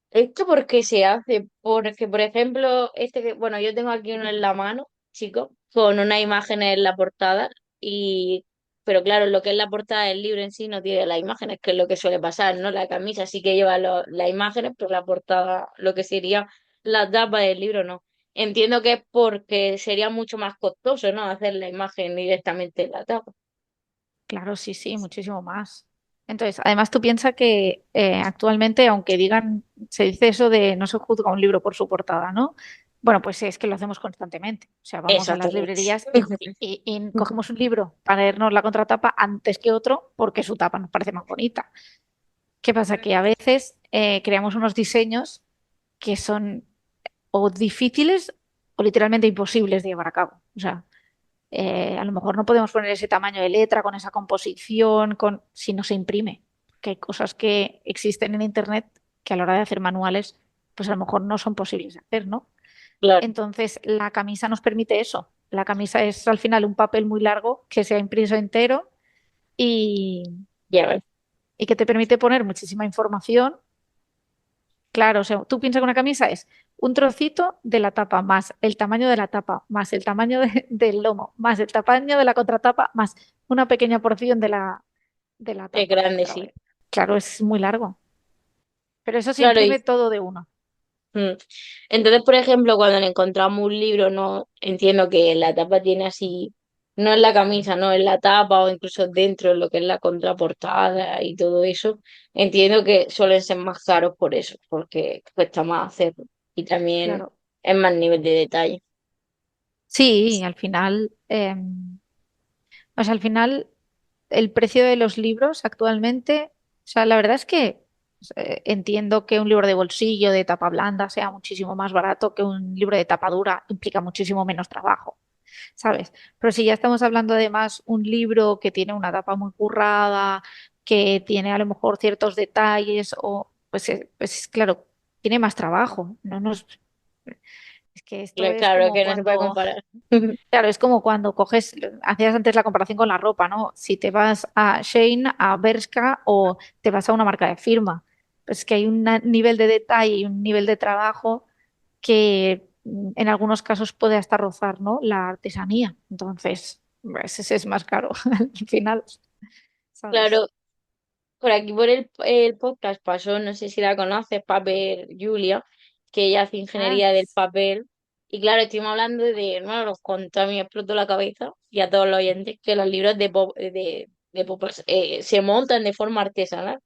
Speaker 1: ¿Esto por qué se hace? Porque, por ejemplo, bueno, yo tengo aquí uno en la mano, chico, con una imagen en la portada, y, pero claro, lo que es la portada del libro en sí no tiene las imágenes, que es lo que suele pasar, ¿no? La camisa sí que lleva las imágenes, pero la portada, lo que sería la tapa del libro, no. Entiendo que es porque sería mucho más costoso, ¿no? Hacer la imagen directamente en la tapa.
Speaker 2: Claro, sí, sí, muchísimo más. Entonces, además tú piensas que actualmente, aunque digan, se dice eso de no se juzga un libro por su portada, ¿no? Bueno, pues es que lo hacemos constantemente. O sea, vamos a las
Speaker 1: Exactamente.
Speaker 2: librerías y cogemos un libro para leernos la contratapa antes que otro porque su tapa nos parece más bonita. ¿Qué pasa? Que a veces creamos unos diseños que son o difíciles o literalmente imposibles de llevar a cabo. O sea, a lo mejor no podemos poner ese tamaño de letra con esa composición, si no se imprime. Que hay cosas que existen en Internet que a la hora de hacer manuales, pues a lo mejor no son posibles de hacer, ¿no?
Speaker 1: Claro,
Speaker 2: Entonces, la camisa nos permite eso. La camisa es al final un papel muy largo que se ha impreso entero y,
Speaker 1: ya ves.
Speaker 2: y que te permite poner muchísima información. Claro, o sea, tú piensas que una camisa es un trocito de la tapa, más el tamaño de la tapa, más el tamaño del lomo, más el tamaño de la contratapa, más una pequeña porción de la
Speaker 1: Es
Speaker 2: tapa.
Speaker 1: grande,
Speaker 2: Claro,
Speaker 1: sí.
Speaker 2: claro, es muy largo, pero eso se
Speaker 1: Claro,
Speaker 2: imprime todo de uno.
Speaker 1: mm. Entonces, por ejemplo, cuando le encontramos un libro, no entiendo que la tapa tiene así, no en la camisa, no en la tapa o incluso dentro, lo que es la contraportada y todo eso, entiendo que suelen ser más caros por eso, porque cuesta más hacerlo y también
Speaker 2: Claro,
Speaker 1: es más nivel de detalle.
Speaker 2: Sí, al final el precio de los libros actualmente, o sea, la verdad es que entiendo que un libro de bolsillo de tapa blanda sea muchísimo más barato que un libro de tapa dura, implica muchísimo menos trabajo, ¿sabes? Pero si ya estamos hablando además un libro que tiene una tapa muy currada, que tiene a lo mejor ciertos detalles, o pues claro, tiene más trabajo. No nos, es que esto es
Speaker 1: Claro
Speaker 2: como
Speaker 1: que no se puede
Speaker 2: cuando,
Speaker 1: comparar.
Speaker 2: claro, es como cuando coges, hacías antes la comparación con la ropa, ¿no? Si te vas a Shein, a Bershka o te vas a una marca de firma, pues que hay un nivel de detalle y un nivel de trabajo que en algunos casos puede hasta rozar, ¿no? La artesanía. Entonces, pues ese es más caro al final, ¿sabes?
Speaker 1: Claro, por aquí por el podcast pasó, no sé si la conoces, Paper Julia, que ella hace
Speaker 2: Ah,
Speaker 1: ingeniería del papel. Y claro, estuvimos hablando de, bueno, nos contó, a mí me explotó la cabeza y a todos los oyentes que los libros de poppers se montan de forma artesanal.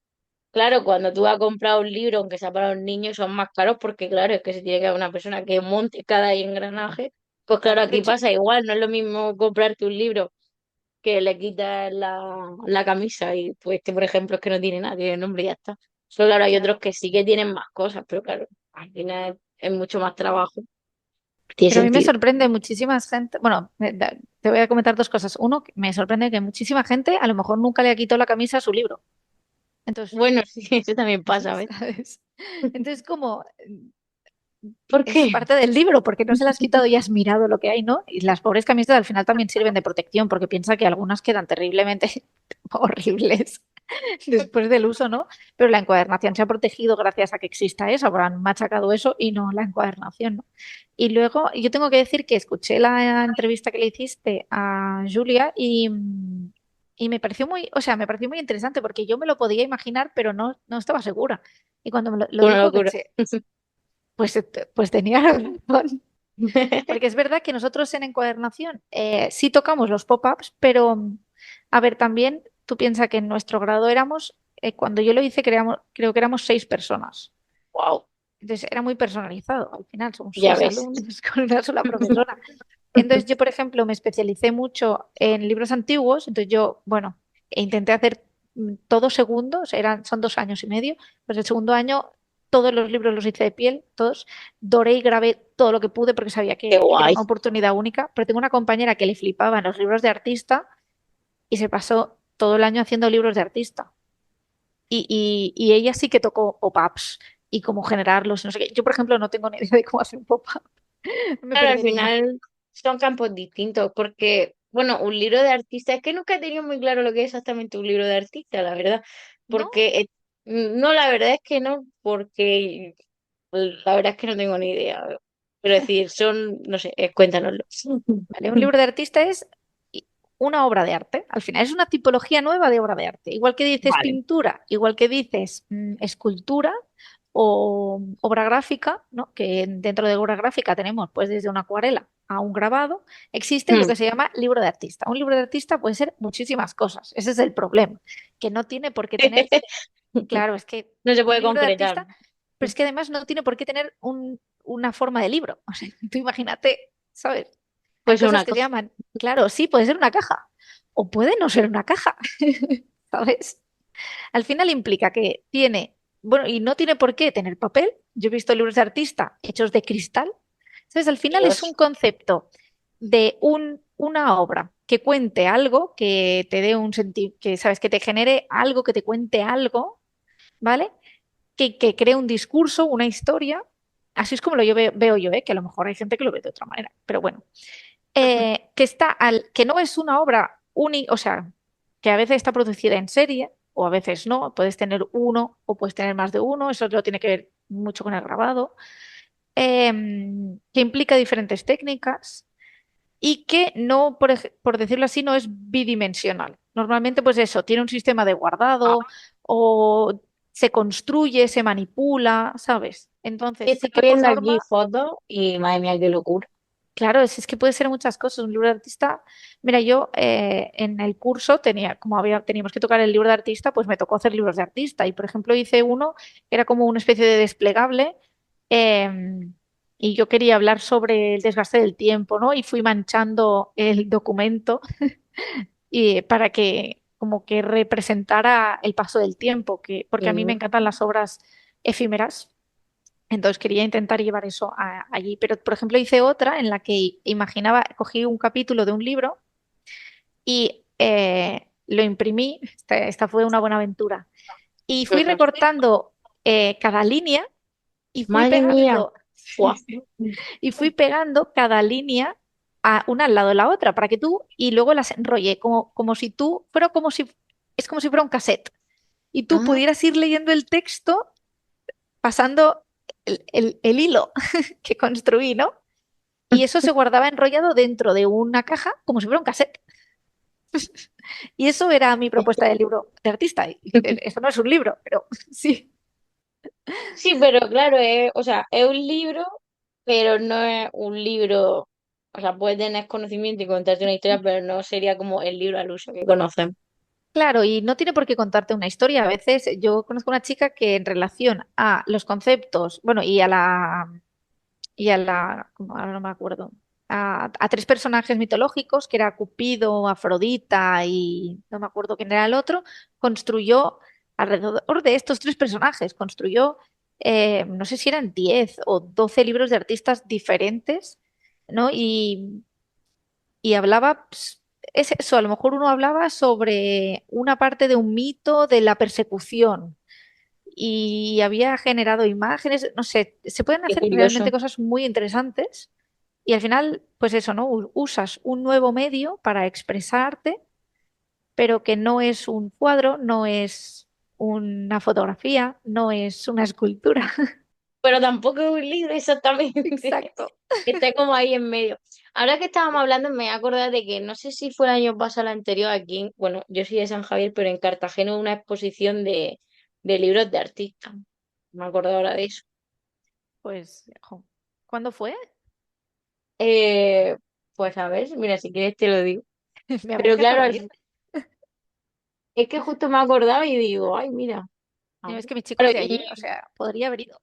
Speaker 1: Claro, cuando tú vas a comprar un libro, aunque sea para los niños, son más caros porque, claro, es que se tiene que haber una persona que monte cada engranaje. Pues claro,
Speaker 2: claro. De
Speaker 1: aquí
Speaker 2: hecho,
Speaker 1: pasa igual, no es lo mismo comprarte un libro que le quitas la camisa y pues este, por ejemplo, es que no tiene nada, tiene el nombre y ya está. Solo claro, hay otros
Speaker 2: claro.
Speaker 1: que sí que tienen más cosas, pero claro, al final es mucho más trabajo. Tiene
Speaker 2: Pero a mí me
Speaker 1: sentido.
Speaker 2: sorprende muchísima gente. Bueno, te voy a comentar dos cosas. Uno, que me sorprende que muchísima gente a lo mejor nunca le ha quitado la camisa a su libro. Entonces,
Speaker 1: Bueno, sí, eso también pasa, ¿ves?
Speaker 2: ¿sabes? Entonces, como
Speaker 1: ¿Por
Speaker 2: es
Speaker 1: qué?
Speaker 2: parte del libro, porque no se la has quitado y has mirado lo que hay, ¿no? Y las pobres camisas al final también sirven de protección, porque piensa que algunas quedan terriblemente horribles después del uso, ¿no? Pero la encuadernación se ha protegido gracias a que exista eso, habrán machacado eso y no la encuadernación, ¿no? Y luego yo tengo que decir que escuché la entrevista que le hiciste a Julia y me pareció muy, o sea, me pareció muy interesante porque yo me lo podía imaginar, pero no estaba segura. Y cuando me lo
Speaker 1: Una
Speaker 2: dijo
Speaker 1: locura.
Speaker 2: pensé, pues tenía razón. Porque es verdad que nosotros en encuadernación sí tocamos los pop-ups, pero a ver, también tú piensas que en nuestro grado éramos, cuando yo lo hice, creo que éramos 6 personas.
Speaker 1: Wow,
Speaker 2: Entonces era muy personalizado. Al final somos
Speaker 1: ya
Speaker 2: seis
Speaker 1: ves.
Speaker 2: alumnos con una sola profesora. Entonces yo, por ejemplo, me especialicé mucho en libros antiguos. Entonces yo, bueno, intenté hacer todo segundos, son 2 años y medio. Pues el segundo año todos los libros los hice de piel, todos. Doré y grabé todo lo que pude porque sabía
Speaker 1: Qué
Speaker 2: que era
Speaker 1: guay.
Speaker 2: una oportunidad única. Pero tengo una compañera que le flipaba en los libros de artista y se pasó todo el año haciendo libros de artista. Y ella sí que tocó pop-ups y cómo generarlos, no sé qué. Yo, por ejemplo, no tengo ni idea de cómo hacer un pop-up. Me
Speaker 1: Claro, al
Speaker 2: perdería.
Speaker 1: final son campos distintos, porque, bueno, un libro de artista, es que nunca he tenido muy claro lo que es exactamente un libro de artista, la verdad,
Speaker 2: ¿No?
Speaker 1: porque, no, la verdad es que no, porque la verdad es que no tengo ni idea, pero decir, son, no sé, cuéntanoslo.
Speaker 2: Vale, un libro de artista es una obra de arte. Al final es una tipología nueva de obra de arte. Igual que dices
Speaker 1: Vale.
Speaker 2: pintura, igual que dices escultura o obra gráfica, ¿no? Que dentro de obra gráfica tenemos pues desde una acuarela a un grabado, existe lo
Speaker 1: Hmm.
Speaker 2: que se llama libro de artista. Un libro de artista puede ser muchísimas cosas. Ese es el problema, que no tiene por qué tener, claro, es que
Speaker 1: No se
Speaker 2: un
Speaker 1: puede
Speaker 2: libro de
Speaker 1: concretar.
Speaker 2: artista, pero es que además no tiene por qué tener una forma de libro. O sea, tú imagínate, ¿sabes? Hay
Speaker 1: Pues
Speaker 2: cosas
Speaker 1: una
Speaker 2: que se
Speaker 1: cosa.
Speaker 2: llaman, claro, sí, puede ser una caja o puede no ser una caja, ¿sabes? Al final implica que tiene, bueno, y no tiene por qué tener papel. Yo he visto libros de artista hechos de cristal. ¿Sabes? Al final es un
Speaker 1: Dios.
Speaker 2: concepto de una obra que cuente algo, que te dé un sentido, que sabes, que te genere algo, que te cuente algo, ¿vale? Que cree un discurso, una historia. Así es como veo yo, ¿eh? Que a lo mejor hay gente que lo ve de otra manera, pero bueno que no es una obra única, o sea, que a veces está producida en serie o a veces no, puedes tener uno o puedes tener más de uno, eso lo tiene que ver mucho con el grabado, que implica diferentes técnicas y que no, por decirlo así, no es bidimensional. Normalmente, pues eso, tiene un sistema de guardado o se construye, se manipula, ¿sabes? Entonces, sí que
Speaker 1: Estoy
Speaker 2: por
Speaker 1: viendo aquí
Speaker 2: norma.
Speaker 1: fotos y madre mía, qué locura.
Speaker 2: Claro, es que puede ser muchas cosas. Un libro de artista. Mira, yo en el curso teníamos que tocar el libro de artista, pues me tocó hacer libros de artista. Y por ejemplo, hice uno que era como una especie de desplegable. y yo quería hablar sobre el desgaste del tiempo, ¿no? Y fui manchando el documento y para que como que representara el paso del tiempo, porque a mí me
Speaker 1: Mm.
Speaker 2: encantan las obras efímeras. Entonces quería intentar llevar eso allí. Pero, por ejemplo, hice otra en la que imaginaba, cogí un capítulo de un libro y lo imprimí. Esta fue una buena aventura. Y fui
Speaker 1: Ujú.
Speaker 2: recortando cada línea y fui
Speaker 1: Madre mía.
Speaker 2: pegando,
Speaker 1: Guau.
Speaker 2: y fui pegando cada línea a una al lado de la otra para que tú, y luego las enrollé como si tú, pero es como si fuera un cassette. Y tú
Speaker 1: Ah,
Speaker 2: pudieras ir leyendo el texto pasando el hilo que construí, ¿no? Y eso se guardaba enrollado dentro de una caja como si fuera un cassette. Y eso era mi propuesta de libro de artista. Y eso no es un libro, pero sí.
Speaker 1: sí, pero claro, o sea, es un libro, pero no es un libro. O sea, puede tener conocimiento y contarte una historia, pero no sería como el libro al uso que conocemos.
Speaker 2: Claro, y no tiene por qué contarte una historia. A veces yo conozco una chica que en relación a los conceptos, bueno, como ahora no me acuerdo, a tres personajes mitológicos, que era Cupido, Afrodita y no me acuerdo quién era el otro, construyó alrededor de estos tres personajes, construyó, no sé si eran 10 o 12 libros de artistas diferentes, ¿no? Y hablaba, pues, es eso, a lo mejor uno hablaba sobre una parte de un mito de la persecución y había generado imágenes, no sé, se pueden
Speaker 1: Qué
Speaker 2: hacer
Speaker 1: curioso.
Speaker 2: realmente cosas muy interesantes y al final, pues eso, ¿no? Usas un nuevo medio para expresarte, pero que no es un cuadro, no es una fotografía, no es una escultura.
Speaker 1: Pero tampoco es un libro exactamente.
Speaker 2: Exacto.
Speaker 1: Está como ahí en medio. Ahora que estábamos hablando, me he acordado de que no sé si fue el año pasado o el anterior aquí, bueno, yo soy de San Javier, pero en Cartagena hubo una exposición de libros de artistas. Me acuerdo ahora de eso.
Speaker 2: Pues, ¿cuándo fue?
Speaker 1: Eh, pues a ver, mira, si quieres te lo digo.
Speaker 2: Me habría
Speaker 1: Pero claro,
Speaker 2: encantado ir.
Speaker 1: es que justo me acordaba y digo, ay, mira. A
Speaker 2: Es
Speaker 1: ver.
Speaker 2: que mi chico es
Speaker 1: Claro,
Speaker 2: de allí, o
Speaker 1: y
Speaker 2: sea, podría haber ido.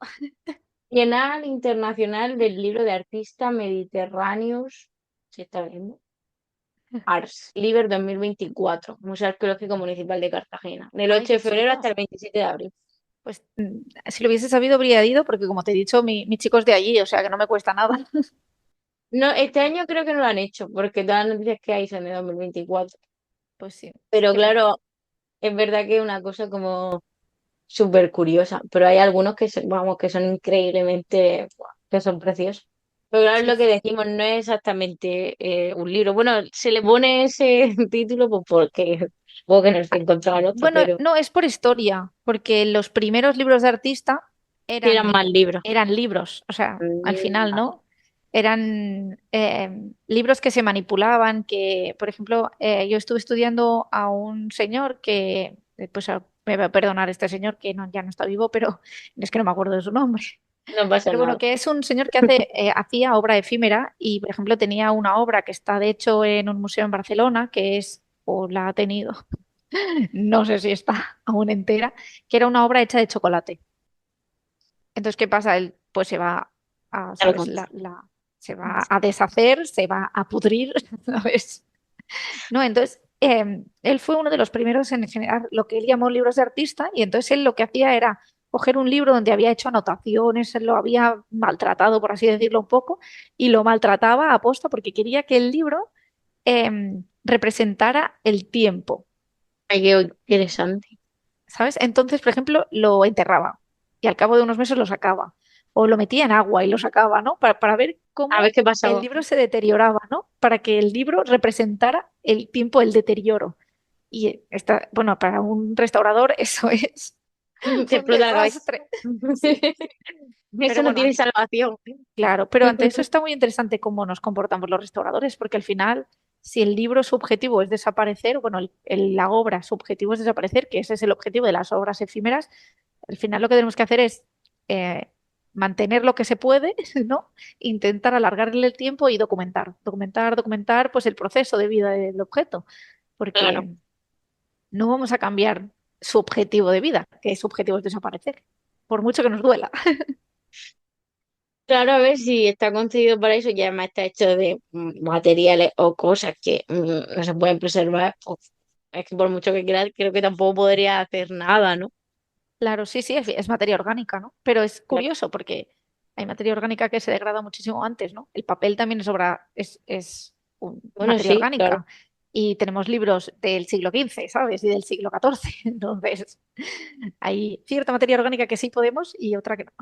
Speaker 1: Bienal Internacional del Libro de Artista Mediterráneos, se está viendo. Ars, Liber 2024, Museo Arqueológico Municipal de Cartagena, del
Speaker 2: Ay,
Speaker 1: 8
Speaker 2: qué
Speaker 1: de febrero
Speaker 2: chulo.
Speaker 1: hasta el 27 de abril.
Speaker 2: Pues si lo hubiese sabido, habría ido, porque como te he dicho, mi chico es de allí, o sea que no me cuesta nada.
Speaker 1: No, este año creo que no lo han hecho, porque todas las noticias que hay son de 2024.
Speaker 2: Pues sí,
Speaker 1: Pero
Speaker 2: qué pena.
Speaker 1: claro, es verdad que es una cosa como súper curiosa, pero hay algunos que son, vamos, que son increíblemente, ¡buah! Que son preciosos. Pero claro, es
Speaker 2: Sí,
Speaker 1: lo que
Speaker 2: sí.
Speaker 1: decimos, no es exactamente un libro. Bueno, se le pone ese título pues porque supongo que no se encontraban otro,
Speaker 2: Bueno,
Speaker 1: pero
Speaker 2: no, es por historia, porque los primeros libros de artista
Speaker 1: eran
Speaker 2: eran,
Speaker 1: más libros.
Speaker 2: eran libros, o sea, al
Speaker 1: Mm,
Speaker 2: final, ¿no? Eran libros que se manipulaban, que, por ejemplo, yo estuve estudiando a un señor que, pues me va a perdonar este señor que ya no está vivo, pero es que no me acuerdo de su nombre.
Speaker 1: no pasa
Speaker 2: Pero bueno,
Speaker 1: nada.
Speaker 2: que es un señor que hacía obra efímera y, por ejemplo, tenía una obra que está, de hecho, en un museo en Barcelona, que es, o la ha tenido, no sé si está aún entera, que era una obra hecha de chocolate. Entonces, ¿qué pasa? Él pues se va a, ¿sabes? Se va a deshacer, se va a pudrir, ¿sabes? No, entonces, él fue uno de los primeros en generar lo que él llamó libros de artista y entonces él lo que hacía era coger un libro donde había hecho anotaciones, él lo había maltratado, por así decirlo un poco, y lo maltrataba a posta porque quería que el libro representara el tiempo.
Speaker 1: Ay, qué interesante.
Speaker 2: ¿Sabes? Entonces, por ejemplo, lo enterraba y al cabo de unos meses lo sacaba. O lo metía en agua y lo sacaba, ¿no? Para ver
Speaker 1: A ver
Speaker 2: cómo
Speaker 1: qué
Speaker 2: el
Speaker 1: pasaba.
Speaker 2: libro se deterioraba, ¿no? Para que el libro representara el tiempo del deterioro. Y está, bueno, para un restaurador eso es
Speaker 1: Te
Speaker 2: un
Speaker 1: explota la cabeza.
Speaker 2: desastre. Sí.
Speaker 1: Eso
Speaker 2: Pero
Speaker 1: no
Speaker 2: bueno,
Speaker 1: tiene salvación.
Speaker 2: claro, pero ante eso está muy interesante cómo nos comportamos los restauradores, porque al final, si el libro su objetivo es desaparecer, bueno, la obra su objetivo es desaparecer, que ese es el objetivo de las obras efímeras, al final lo que tenemos que hacer es eh, mantener lo que se puede, ¿no? Intentar alargarle el tiempo y documentar, pues el proceso de vida del objeto,
Speaker 1: Claro.
Speaker 2: porque no vamos a cambiar su objetivo de vida, que su objetivo es desaparecer, por mucho que nos duela.
Speaker 1: Claro, a ver si está concebido para eso, ya además está hecho de materiales o cosas que no se pueden preservar. Es que por mucho que quiera, creo que tampoco podría hacer nada, ¿no?
Speaker 2: Claro, sí, sí, es materia orgánica, ¿no? Pero es curioso porque hay materia orgánica que se degrada muchísimo antes, ¿no? El papel también es
Speaker 1: Bueno,
Speaker 2: materia
Speaker 1: sí, claro.
Speaker 2: orgánica y tenemos libros del siglo XV, ¿sabes? Y del siglo XIV. Entonces, hay cierta materia orgánica que sí podemos y otra que no.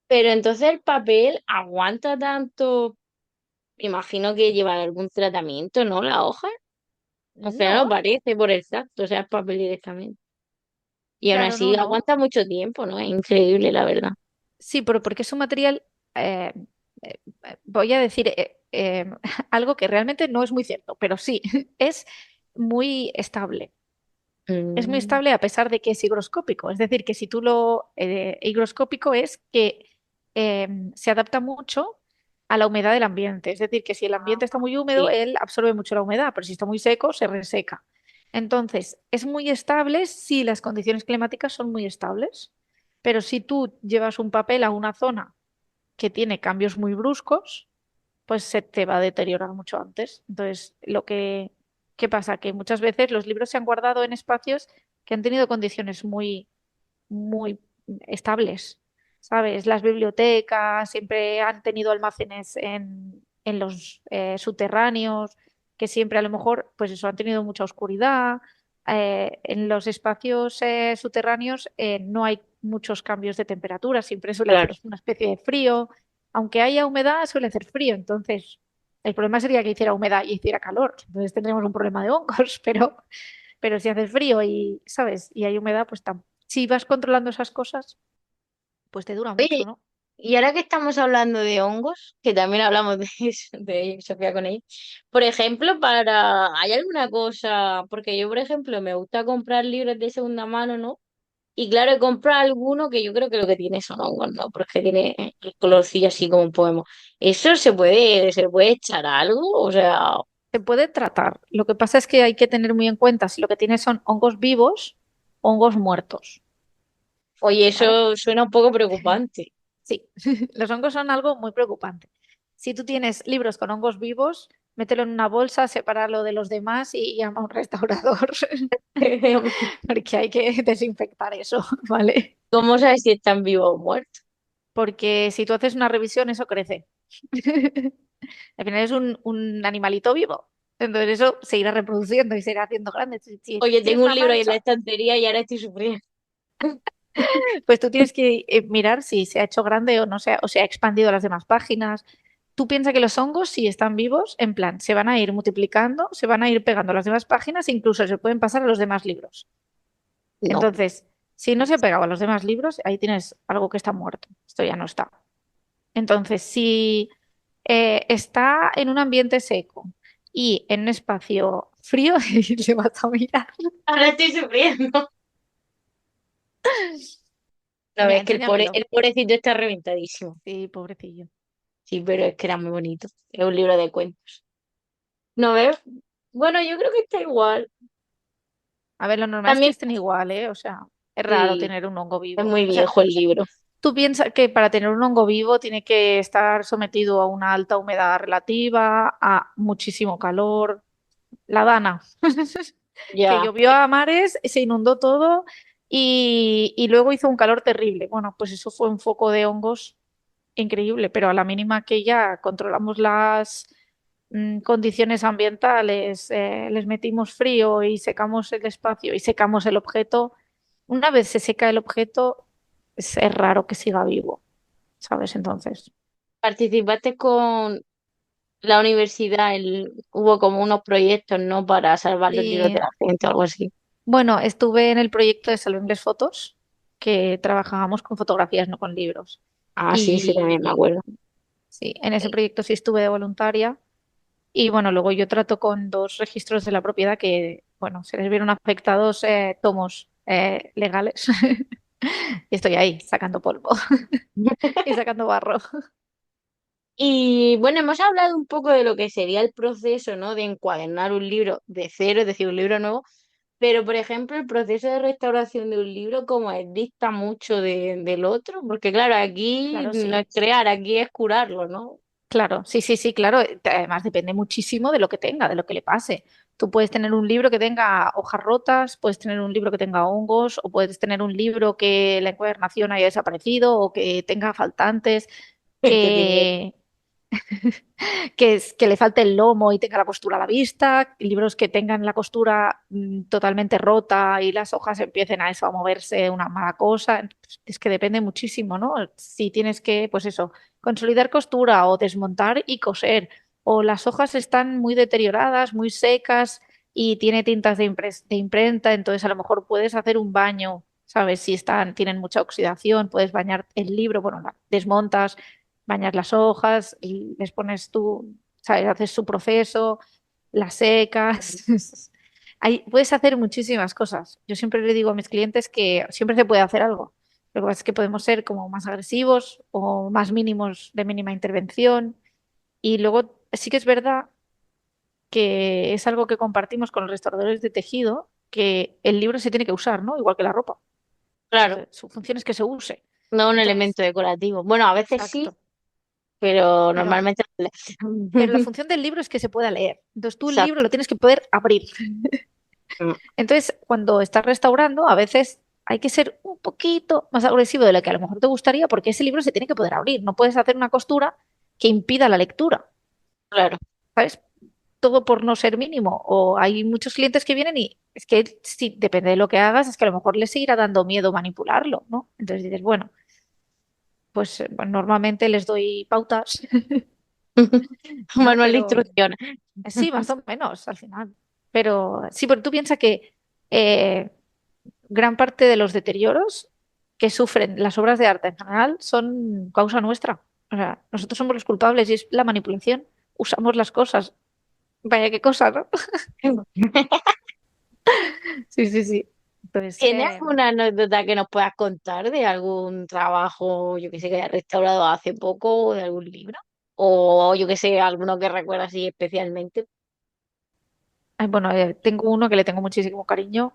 Speaker 1: Pero entonces el papel aguanta tanto, imagino que lleva algún tratamiento, ¿no? La hoja. Al final no
Speaker 2: No,
Speaker 1: parece por el tacto, o sea, es papel directamente. Y aún
Speaker 2: claro, no,
Speaker 1: así
Speaker 2: no.
Speaker 1: aguanta mucho tiempo, ¿no? Es increíble, la verdad.
Speaker 2: Sí, pero porque es un material, voy a decir algo que realmente no es muy cierto, pero sí, es muy estable. Es muy
Speaker 1: Mm,
Speaker 2: estable a pesar de que es higroscópico. Es decir, que si tú lo... higroscópico es que se adapta mucho a la humedad del ambiente. Es decir, que si el ambiente está muy húmedo,
Speaker 1: sí,
Speaker 2: él absorbe mucho la humedad, pero si está muy seco, se reseca. Entonces, es muy estable si las condiciones climáticas son muy estables. Pero si tú llevas un papel a una zona que tiene cambios muy bruscos, pues se te va a deteriorar mucho antes. Entonces, ¿qué pasa? Que muchas veces los libros se han guardado en espacios que han tenido condiciones muy estables, ¿sabes? Las bibliotecas siempre han tenido almacenes en los subterráneos, que siempre a lo mejor, pues eso, han tenido mucha oscuridad. En los espacios subterráneos no hay muchos cambios de temperatura, siempre suele hacer
Speaker 1: claro.
Speaker 2: una especie de frío. Aunque haya humedad, suele hacer frío. Entonces, el problema sería que hiciera humedad y hiciera calor. Entonces tendríamos un problema de hongos, pero si hace frío y, ¿sabes? Y hay humedad, pues si vas controlando esas cosas, pues te dura mucho,
Speaker 1: Oye,
Speaker 2: ¿no?
Speaker 1: y ahora que estamos hablando de hongos, que también hablamos de eso, de ello, Sofía con ellos, por ejemplo, ¿hay alguna cosa? Porque yo, por ejemplo, me gusta comprar libros de segunda mano, ¿no? Y claro, he comprado alguno que yo creo que lo que tiene son hongos, ¿no? Porque tiene el colorcillo así como un poema. ¿Eso se puede echar algo? O sea,
Speaker 2: Se puede tratar. Lo que pasa es que hay que tener muy en cuenta si lo que tienes son hongos vivos o hongos muertos,
Speaker 1: oye,
Speaker 2: ¿vale?
Speaker 1: eso suena un poco preocupante.
Speaker 2: Sí, los hongos son algo muy preocupante. Si tú tienes libros con hongos vivos, mételo en una bolsa, sepáralo de los demás y llama a un restaurador, porque hay que desinfectar eso, ¿vale?
Speaker 1: ¿Cómo sabes si están vivos o muertos?
Speaker 2: Porque si tú haces una revisión, eso crece. Al final es un animalito vivo. Entonces eso se irá reproduciendo y se irá haciendo grande. Si
Speaker 1: Oye,
Speaker 2: tienes
Speaker 1: tengo un
Speaker 2: una
Speaker 1: libro ahí en la
Speaker 2: mancha,
Speaker 1: estantería y ahora estoy sufriendo.
Speaker 2: pues tú tienes que mirar si se ha hecho grande o no o se ha expandido a las demás páginas. Tú piensas que los hongos, si están vivos, en plan, se van a ir multiplicando, se van a ir pegando a las demás páginas, incluso se pueden pasar a los demás libros.
Speaker 1: No.
Speaker 2: Entonces, si no se ha pegado a los demás libros, ahí tienes algo que está muerto. Esto ya no está. Entonces, si está en un ambiente seco y en un espacio frío, le vas a mirar.
Speaker 1: Ahora estoy sufriendo. No,
Speaker 2: Mira,
Speaker 1: ves que
Speaker 2: enséñamelo.
Speaker 1: el pobrecito está reventadísimo.
Speaker 2: Sí, pobrecillo.
Speaker 1: Sí, pero es que era muy bonito. Es un libro de cuentos. ¿No ves? Bueno, yo creo que está igual.
Speaker 2: A ver, lo normal es que
Speaker 1: También,
Speaker 2: estén igual, ¿eh? O sea, es raro
Speaker 1: sí,
Speaker 2: tener un hongo
Speaker 1: es
Speaker 2: vivo.
Speaker 1: muy
Speaker 2: O sea,
Speaker 1: viejo el libro.
Speaker 2: tú piensas que para tener un hongo vivo tiene que estar sometido a una alta humedad relativa, a muchísimo calor. La Dana, que
Speaker 1: Ya.
Speaker 2: llovió a mares, se inundó todo y luego hizo un calor terrible. Bueno, pues eso fue un foco de hongos increíble, pero a la mínima que ya controlamos las condiciones ambientales, les metimos frío y secamos el espacio y secamos el objeto, una vez se seca el objeto, es raro que siga vivo, ¿sabes? Entonces,
Speaker 1: Participaste con la universidad, hubo como unos proyectos, ¿no? Para salvar los libros
Speaker 2: sí,
Speaker 1: de la gente o algo así.
Speaker 2: bueno, estuve en el proyecto de Salvo Inglés Fotos, que trabajábamos con fotografías, no con libros.
Speaker 1: Ah, sí, sí, también me
Speaker 2: Y
Speaker 1: acuerdo.
Speaker 2: sí, en ese proyecto sí estuve de voluntaria. Y bueno, luego yo trato con dos registros de la propiedad que, bueno, se les vieron afectados tomos legales. Y estoy ahí sacando polvo y sacando barro.
Speaker 1: Y bueno, hemos hablado un poco de lo que sería el proceso, ¿no? De encuadernar un libro de cero, es decir, un libro nuevo. Pero, por ejemplo, el proceso de restauración de un libro, como es, dista mucho del otro, porque claro, aquí
Speaker 2: Claro,
Speaker 1: no
Speaker 2: sí.
Speaker 1: es crear, aquí es curarlo, ¿no?
Speaker 2: Claro, sí, sí, sí, claro. Además depende muchísimo de lo que tenga, de lo que le pase. Tú puedes tener un libro que tenga hojas rotas, puedes tener un libro que tenga hongos, o puedes tener un libro que la encuadernación haya desaparecido o que tenga faltantes,
Speaker 1: Que tiene
Speaker 2: que que le falte el lomo y tenga la costura a la vista, libros que tengan la costura totalmente rota y las hojas empiecen a eso, a moverse una mala cosa. Es que depende muchísimo, ¿no? Si tienes que, pues eso, consolidar costura o desmontar y coser, o las hojas están muy deterioradas, muy secas y tiene tintas de imprenta, entonces a lo mejor puedes hacer un baño. ¿Sabes? Si tienen mucha oxidación, puedes bañar el libro, bueno, desmontas, bañas las hojas, y les pones tú, ¿sabes? Haces su proceso, las secas. Puedes hacer muchísimas cosas. Yo siempre le digo a mis clientes que siempre se puede hacer algo. Lo que pasa es que podemos ser como más agresivos o más mínimos de mínima intervención. Y luego sí que es verdad que es algo que compartimos con los restauradores de tejido, que el libro se tiene que usar, ¿no? Igual que la ropa.
Speaker 1: claro,
Speaker 2: Entonces, su función es que se use.
Speaker 1: no un
Speaker 2: Entonces,
Speaker 1: elemento decorativo. Bueno, a veces sí,
Speaker 2: exacto.
Speaker 1: pero
Speaker 2: Pero
Speaker 1: normalmente
Speaker 2: Pero la función del libro es que se pueda leer. Entonces tú el libro
Speaker 1: Exacto.
Speaker 2: lo tienes que poder abrir. Entonces, cuando estás restaurando, a veces hay que ser un poquito más agresivo de lo que a lo mejor te gustaría, porque ese libro se tiene que poder abrir. No puedes hacer una costura que impida la lectura,
Speaker 1: Claro.
Speaker 2: ¿sabes? Todo por no ser mínimo. O hay muchos clientes que vienen y es que sí, depende de lo que hagas, es que a lo mejor les seguirá dando miedo manipularlo, ¿no? Entonces dices, bueno, pues bueno, normalmente les doy pautas, ¿no?
Speaker 1: Manual de
Speaker 2: Pero
Speaker 1: instrucciones.
Speaker 2: sí, más o menos al final. Pero sí, porque tú piensas que eh, gran parte de los deterioros que sufren las obras de arte en general son causa nuestra. O sea, nosotros somos los culpables y es la manipulación. Usamos las cosas. Vaya qué cosa, ¿no? Sí, sí, sí. Entonces,
Speaker 1: ¿Tienes alguna anécdota que nos puedas contar de algún trabajo, yo que sé, que hayas restaurado hace poco, o de algún libro? O yo que sé, alguno que recuerdas así especialmente.
Speaker 2: ay, bueno, tengo uno que le tengo muchísimo cariño.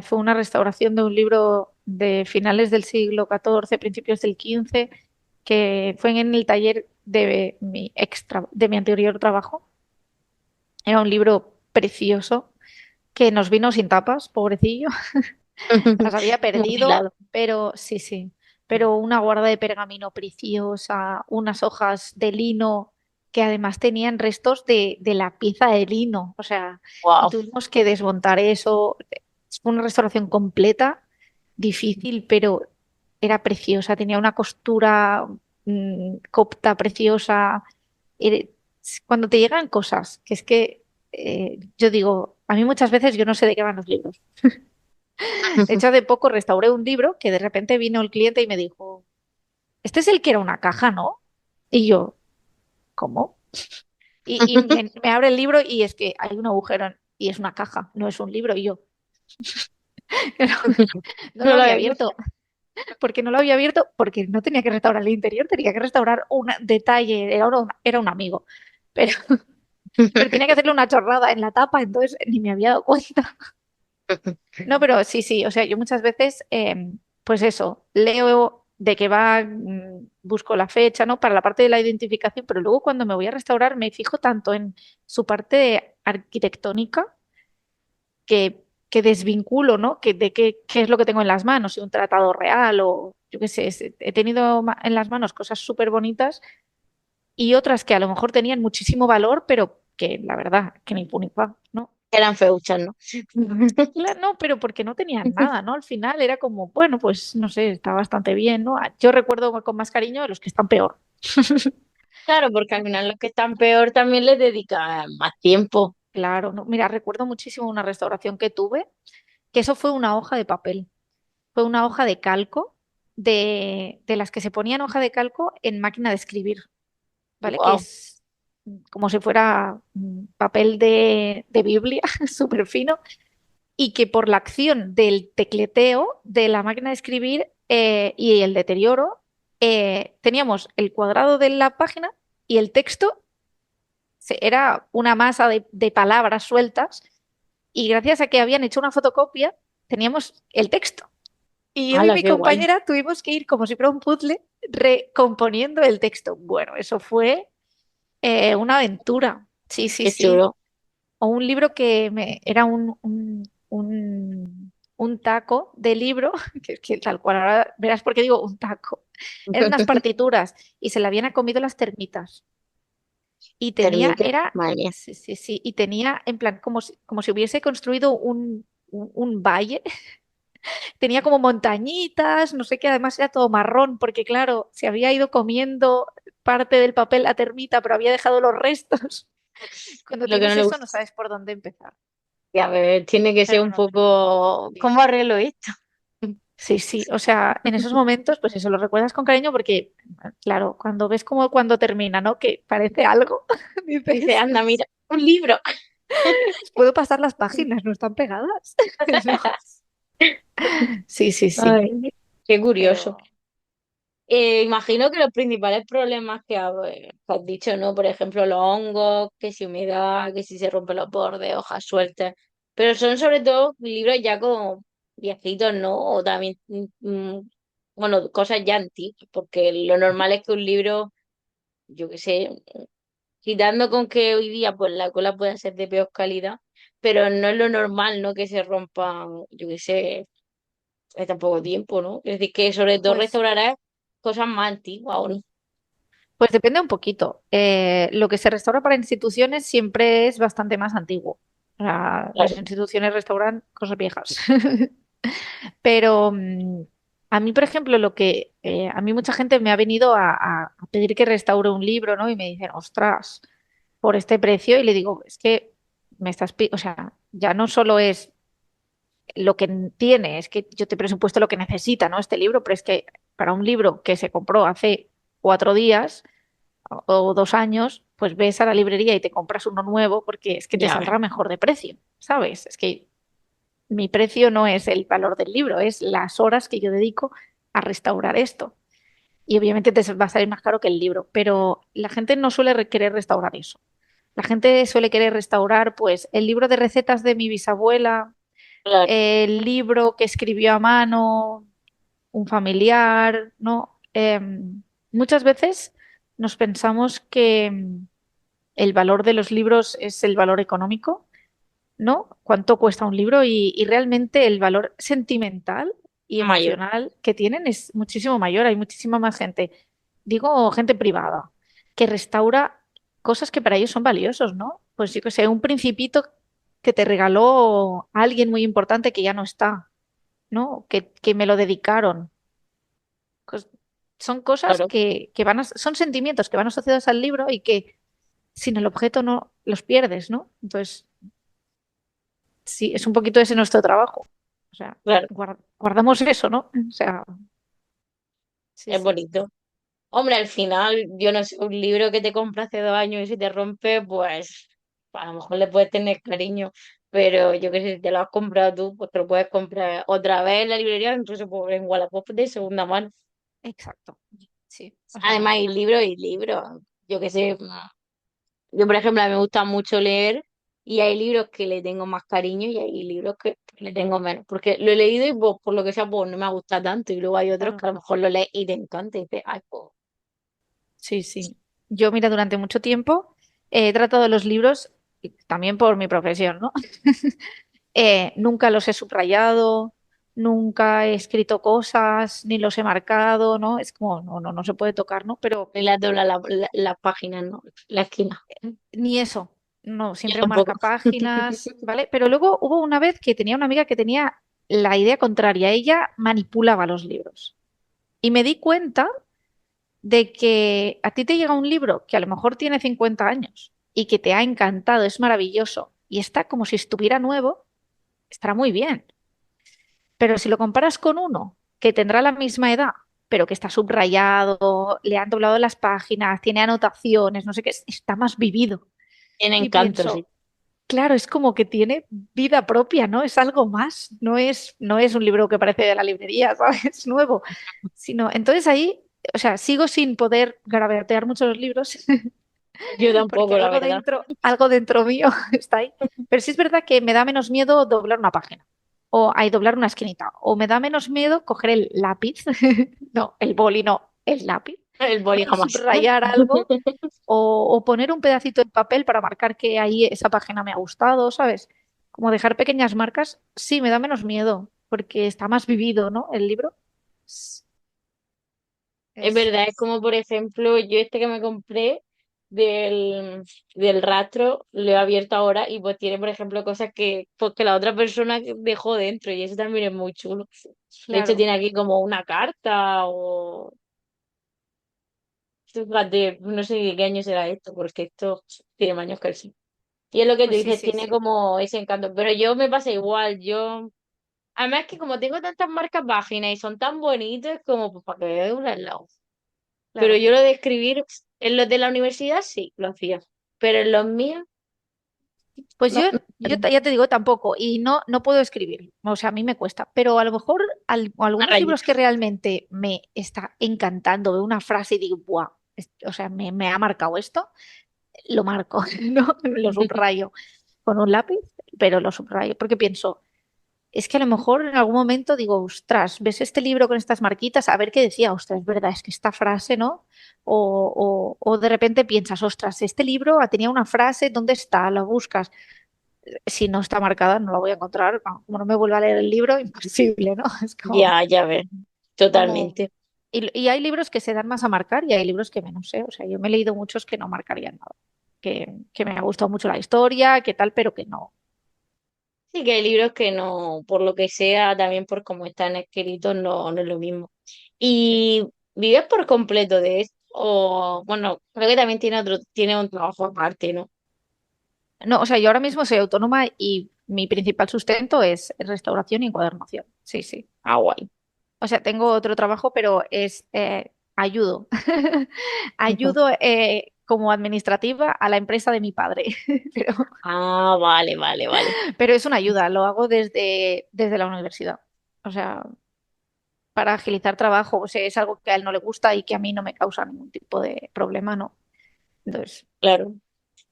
Speaker 2: Fue una restauración de un libro de finales del siglo XIV, principios del XV, que fue en el taller de mi anterior trabajo. Era un libro precioso que nos vino sin tapas, pobrecillo. Las había perdido,
Speaker 1: Mutilado.
Speaker 2: pero sí, sí. Pero una guarda de pergamino preciosa, unas hojas de lino que además tenían restos de la pieza de lino. O sea, y
Speaker 1: Wow.
Speaker 2: tuvimos que desmontar eso. Fue una restauración completa, difícil, pero era preciosa. Tenía una costura copta preciosa. Era- Cuando te llegan cosas, que es que yo digo, a mí muchas veces yo no sé de qué van los libros. De hecho, hace poco restauré un libro que de repente vino el cliente y me dijo, este es el que era una caja, ¿no? Y yo, ¿cómo? Me abre el libro y es que hay un agujero y es una caja, no es un libro. Y yo, no
Speaker 1: No
Speaker 2: lo
Speaker 1: lo
Speaker 2: había
Speaker 1: había visto.
Speaker 2: abierto. ¿Por qué no lo había abierto? Porque no tenía que restaurar el interior, tenía que restaurar un detalle, era un amigo. Pero, pero tenía que hacerle una chorrada en la tapa, entonces ni me había dado cuenta. No, pero sí, sí, o sea, yo muchas veces, pues eso, leo de qué va, busco la fecha, ¿no? Para la parte de la identificación, pero luego cuando me voy a restaurar me fijo tanto en su parte arquitectónica que desvinculo, ¿no? Qué es lo que tengo en las manos, si un tratado real o yo qué sé, he tenido en las manos cosas súper bonitas y otras que a lo mejor tenían muchísimo valor, pero que la verdad, que ni fu ni fa, ¿no?
Speaker 1: Eran feuchas, ¿no?
Speaker 2: No, pero porque no tenían nada, ¿no? Al final era como, bueno, pues no sé, está bastante bien, ¿no? Yo recuerdo con más cariño a los que están peor.
Speaker 1: Claro, porque al final los que están peor también les dedican más tiempo.
Speaker 2: Claro, no. Mira, recuerdo muchísimo una restauración que tuve, que eso fue una hoja de papel, fue una hoja de calco, de las que se ponían hoja de calco en máquina de escribir, ¿vale? Que
Speaker 1: Wow.
Speaker 2: es como si fuera papel de Biblia, súper fino, y que por la acción del tecleteo de la máquina de escribir y el deterioro, teníamos el cuadrado de la página y el texto era una masa de palabras sueltas y gracias a que habían hecho una fotocopia, teníamos el texto. Y yo y
Speaker 1: ¡Hala,
Speaker 2: mi
Speaker 1: qué guay!
Speaker 2: compañera tuvimos que ir como si fuera un puzzle recomponiendo el texto. Bueno, eso fue una aventura. Sí, sí,
Speaker 1: ¡Qué
Speaker 2: sí.
Speaker 1: chulo!
Speaker 2: O un libro era un taco de libro, que tal cual, ahora verás por qué digo un taco. Eran unas partituras y se le habían comido las termitas. Y tenía,
Speaker 1: Termite,
Speaker 2: era,
Speaker 1: madre mía.
Speaker 2: sí, sí, sí, y tenía en plan como si hubiese construido un valle. Tenía como montañitas, no sé qué, además era todo marrón, porque claro, se había ido comiendo parte del papel la termita, pero había dejado los restos. Cuando
Speaker 1: Lo que no
Speaker 2: tienes
Speaker 1: le
Speaker 2: eso, no
Speaker 1: gusta.
Speaker 2: sabes por dónde empezar.
Speaker 1: Y a ver, tiene que ser
Speaker 2: Pero
Speaker 1: un
Speaker 2: no,
Speaker 1: poco...
Speaker 2: sí.
Speaker 1: ¿Cómo arreglo esto?
Speaker 2: Sí, sí, o sea, en esos momentos, pues eso lo recuerdas con cariño porque, claro, cuando ves como cuando termina, ¿no? Que parece algo,
Speaker 1: Dice,
Speaker 2: dices,
Speaker 1: anda, mira, un libro.
Speaker 2: puedo pasar las páginas, no están pegadas. No. Sí, sí, sí,
Speaker 1: Ay, qué curioso.
Speaker 2: pero
Speaker 1: Imagino que los principales problemas que has dicho, ¿no? Por ejemplo, los hongos, que si humedad, que si se rompen los bordes, hojas sueltas. Pero son sobre todo libros ya como viejitos, ¿no? O también, bueno, cosas ya antiguas, porque lo normal es que un libro, yo qué sé, quitando con que hoy día pues la cola puede ser de peor calidad, pero no es lo normal, ¿no? Que se rompan, yo qué sé, en tan poco tiempo, ¿no? Es decir, que sobre todo
Speaker 2: pues,
Speaker 1: restaurarás cosas más antiguas, ¿o no?
Speaker 2: pues depende un poquito. Lo que se restaura para instituciones siempre es bastante más antiguo. O sea, las
Speaker 1: Claro,
Speaker 2: instituciones restauran cosas viejas. Pero a mí, por ejemplo, a mí mucha gente me ha venido a pedir que restaure un libro, ¿no? Y me dicen, ostras, por este precio. Y le digo, es que o sea, ya no solo es lo que tiene, es que yo te presupuesto lo que necesita, ¿no? Este libro, pero es que para un libro que se compró hace 4 días o 2 años, pues ves a la librería y te compras uno nuevo porque es que te
Speaker 1: ya ves.
Speaker 2: saldrá mejor de precio, ¿sabes? Es que mi precio no es el valor del libro, es las horas que yo dedico a restaurar esto. Y obviamente te va a salir más caro que el libro, pero la gente no suele querer restaurar eso. La gente suele querer restaurar, pues, el libro de recetas de mi bisabuela,
Speaker 1: Claro,
Speaker 2: el libro que escribió a mano un familiar, ¿no? Muchas veces nos pensamos que el valor de los libros es el valor económico, ¿no? ¿Cuánto cuesta un libro? Y realmente el valor sentimental y
Speaker 1: mayor.
Speaker 2: emocional que tienen es muchísimo mayor. Hay muchísima más gente, digo gente privada, que restaura cosas que para ellos son valiosos, ¿no? Pues yo que sé, un principito que te regaló alguien muy importante que ya no está, ¿no? Que me lo dedicaron. Cos- Son cosas
Speaker 1: Claro,
Speaker 2: que son sentimientos que van asociados al libro y que sin el objeto no los pierdes, ¿no? Entonces, sí, es un poquito ese nuestro trabajo. O sea,
Speaker 1: claro,
Speaker 2: guardamos eso, ¿no? O sea, sí,
Speaker 1: es
Speaker 2: sí.
Speaker 1: bonito. Hombre, al final, yo no sé, un libro que te compras hace 2 años y se te rompe, pues a lo mejor le puedes tener cariño, pero yo qué sé, si te lo has comprado tú, pues te lo puedes comprar otra vez en la librería, incluso en Wallapop de segunda mano.
Speaker 2: Exacto. Sí. O
Speaker 1: Además,
Speaker 2: sea,
Speaker 1: hay libros y libros. Yo qué sé, yo por ejemplo, a mí me gusta mucho leer y hay libros que le tengo más cariño y hay libros que le tengo menos, porque lo he leído y pues, por lo que sea, pues no me gusta tanto y luego hay otros
Speaker 2: claro.
Speaker 1: que a lo mejor lo lees y te encanta y dices, ay, pues
Speaker 2: Sí, sí. Yo, mira, durante mucho tiempo he tratado los libros, y también por mi profesión, ¿no? Nunca los he subrayado, nunca he escrito cosas, ni los he marcado, ¿no? Es como, no, no, no se puede tocar, ¿no? Pero
Speaker 1: le dobla las páginas, ¿no? La esquina.
Speaker 2: ni eso, no,
Speaker 1: Yo
Speaker 2: siempre
Speaker 1: tampoco.
Speaker 2: marca páginas, ¿vale? Pero luego hubo una vez que tenía una amiga que tenía la idea contraria, ella manipulaba los libros. Y me di cuenta de que a ti te llega un libro que a lo mejor tiene 50 años y que te ha encantado, es maravilloso y está como si estuviera nuevo, estará muy bien. Pero si lo comparas con uno que tendrá la misma edad, pero que está subrayado, le han doblado las páginas, tiene anotaciones, no sé qué, está más vivido.
Speaker 1: Tiene
Speaker 2: Y
Speaker 1: encanto,
Speaker 2: pienso,
Speaker 1: sí.
Speaker 2: claro, es como que tiene vida propia, ¿no? Es algo más, no es un libro que parece de la librería, ¿sabes? Nuevo, sino, entonces ahí, o sea, sigo sin poder garabatear mucho los libros,
Speaker 1: Yo
Speaker 2: porque
Speaker 1: tampoco, la verdad.
Speaker 2: algo dentro mío está ahí. Pero sí es verdad que me da menos miedo doblar una página, o hay doblar una esquinita, o me da menos miedo coger el lápiz, no, el boli, no, el lápiz,
Speaker 1: El boli
Speaker 2: ¿no? Y
Speaker 1: jamás.
Speaker 2: subrayar algo, o poner un pedacito de papel para marcar que ahí esa página me ha gustado, ¿sabes? Como dejar pequeñas marcas, sí, me da menos miedo, porque está más vivido, ¿no? El libro es,
Speaker 1: Es
Speaker 2: es-
Speaker 1: verdad, es como por ejemplo, yo este que me compré del, del rastro, lo he abierto ahora y pues tiene, por ejemplo, cosas que, pues, que la otra persona dejó dentro y eso también es muy chulo. De hecho,
Speaker 2: claro,
Speaker 1: tiene aquí como una carta o... Fíjate, no sé de qué año será esto, porque esto tiene más años que el sí. Y es lo que tú
Speaker 2: pues sí,
Speaker 1: dices,
Speaker 2: sí,
Speaker 1: tiene
Speaker 2: sí.
Speaker 1: como ese encanto. Pero yo me pasa igual, yo... Además que como tengo tantas marcas páginas y son tan bonitos, como pues para que me dé un al lado. Pero
Speaker 2: Claro.
Speaker 1: yo lo de escribir, en los de la universidad sí, lo hacía. Pero en los míos,
Speaker 2: Pues
Speaker 1: no.
Speaker 2: ya te digo tampoco, y no puedo escribir, o sea, a mí me cuesta, pero a lo mejor
Speaker 1: Una
Speaker 2: algunos libros
Speaker 1: rayita.
Speaker 2: que realmente me está encantando, veo una frase y digo, ¡buah! O sea, me ha marcado esto, lo marco, ¿no? Lo subrayo con un lápiz, pero lo subrayo, porque pienso, es que a lo mejor en algún momento digo, ostras, ves este libro con estas marquitas, a ver qué decía, ostras, es verdad, es que esta frase, ¿no? O de repente piensas, ostras, este libro tenía una frase, ¿dónde está? La buscas. Si no está marcada, no la voy a encontrar. Como no me vuelva a leer el libro, imposible, ¿no? Es como,
Speaker 1: Ya, ya ves,
Speaker 2: como...
Speaker 1: totalmente.
Speaker 2: Y hay libros que se dan más a marcar y hay libros que menos, ¿eh? O sea, yo me he leído muchos que no marcarían nada. Que me ha gustado mucho la historia, que tal, pero que no.
Speaker 1: Sí que hay libros que no, por lo que sea, también por cómo están escritos, no, no es lo mismo.
Speaker 2: Sí.
Speaker 1: ¿Y vives por completo de esto? O, bueno, creo que también tiene otro, tiene un trabajo aparte, ¿no?
Speaker 2: No, o sea, yo ahora mismo soy autónoma y mi principal sustento es restauración y encuadernación. Sí, sí.
Speaker 1: Ah, guay.
Speaker 2: O sea, tengo otro trabajo, pero es ayudo. Ayudo como administrativa a la empresa de mi padre. Pero,
Speaker 1: Ah, vale, vale, vale.
Speaker 2: pero es una ayuda, lo hago desde la universidad. O sea, para agilizar trabajo, o sea, es algo que a él no le gusta y que a mí no me causa ningún tipo de problema, ¿no? Entonces,
Speaker 1: Claro.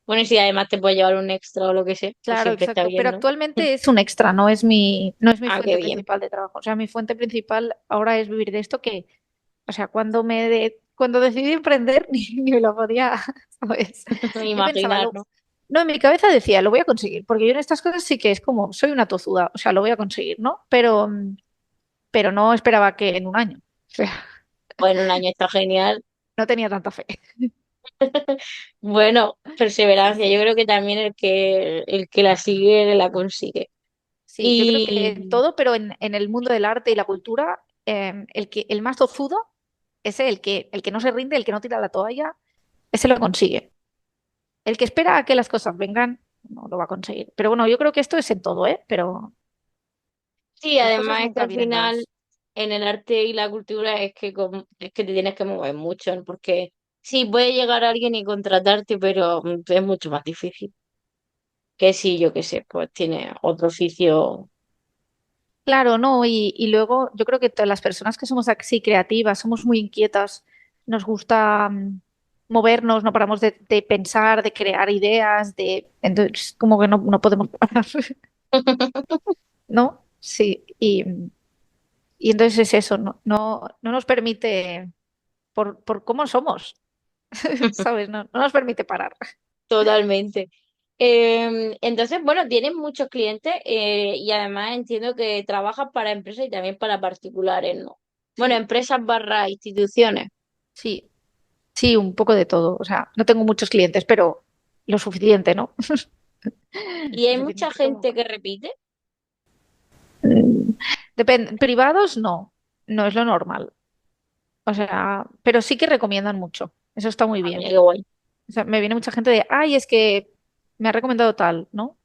Speaker 1: Bueno, y si además te puede llevar un extra o lo que sea, pues
Speaker 2: claro,
Speaker 1: siempre está
Speaker 2: exacto. Pero
Speaker 1: bien, ¿no?
Speaker 2: actualmente es un extra, no es mi
Speaker 1: Ah, qué
Speaker 2: fuente
Speaker 1: bien.
Speaker 2: principal de trabajo. O sea, mi fuente principal ahora es vivir de esto que, o sea, cuando decidí emprender ni me lo podía, ¿sabes? Yo pensaba,
Speaker 1: Imaginar, ¿no?
Speaker 2: no, en mi cabeza decía, lo voy a conseguir, porque yo en estas cosas sí que es como, soy una tozuda, o sea, lo voy a conseguir, ¿no? Pero no esperaba que en un año. O sea,
Speaker 1: Bueno, un año está genial.
Speaker 2: no tenía tanta fe.
Speaker 1: Bueno,
Speaker 2: Sí,
Speaker 1: perseverancia. Yo
Speaker 2: sí.
Speaker 1: creo que también el que la sigue la consigue.
Speaker 2: Sí, yo creo que en
Speaker 1: Y
Speaker 2: todo, pero en el mundo del arte y la cultura, el más tozudo, ese, el que no se rinde, el que no tira la toalla, ese lo consigue. El que espera a que las cosas vengan, no lo va a conseguir. Pero bueno, yo creo que esto es en todo, ¿eh? Pero
Speaker 1: sí,
Speaker 2: las cosas
Speaker 1: además es que
Speaker 2: nunca
Speaker 1: al
Speaker 2: vienen
Speaker 1: final
Speaker 2: dadas.
Speaker 1: en el arte y la cultura es que te tienes que mover mucho, ¿no? Porque sí, puede llegar alguien y contratarte, pero es mucho más difícil que si, yo qué sé, pues tiene otro oficio.
Speaker 2: Claro, no, y luego yo creo que todas las personas que somos así creativas, somos muy inquietas, nos gusta movernos, no paramos de pensar, de crear ideas, entonces como que no podemos parar, ¿no? Sí, y entonces es eso, no nos permite, por cómo somos, ¿sabes? No nos permite parar.
Speaker 1: Totalmente. Entonces, bueno, tienes muchos clientes y además entiendo que trabajas para empresas y también para particulares, ¿no? Bueno,
Speaker 2: Sí,
Speaker 1: empresas barra instituciones.
Speaker 2: sí, sí, un poco de todo. O sea, no tengo muchos clientes, pero lo suficiente, ¿no?
Speaker 1: Y
Speaker 2: Lo
Speaker 1: hay mucha
Speaker 2: suficiente como
Speaker 1: gente
Speaker 2: para...
Speaker 1: que repite.
Speaker 2: Depende, privados no es lo normal. O sea, pero sí que recomiendan mucho. Eso está muy
Speaker 1: Ah, mira
Speaker 2: bien.
Speaker 1: qué guay.
Speaker 2: O sea, me viene mucha gente de, ay, es que me ha recomendado tal, ¿no?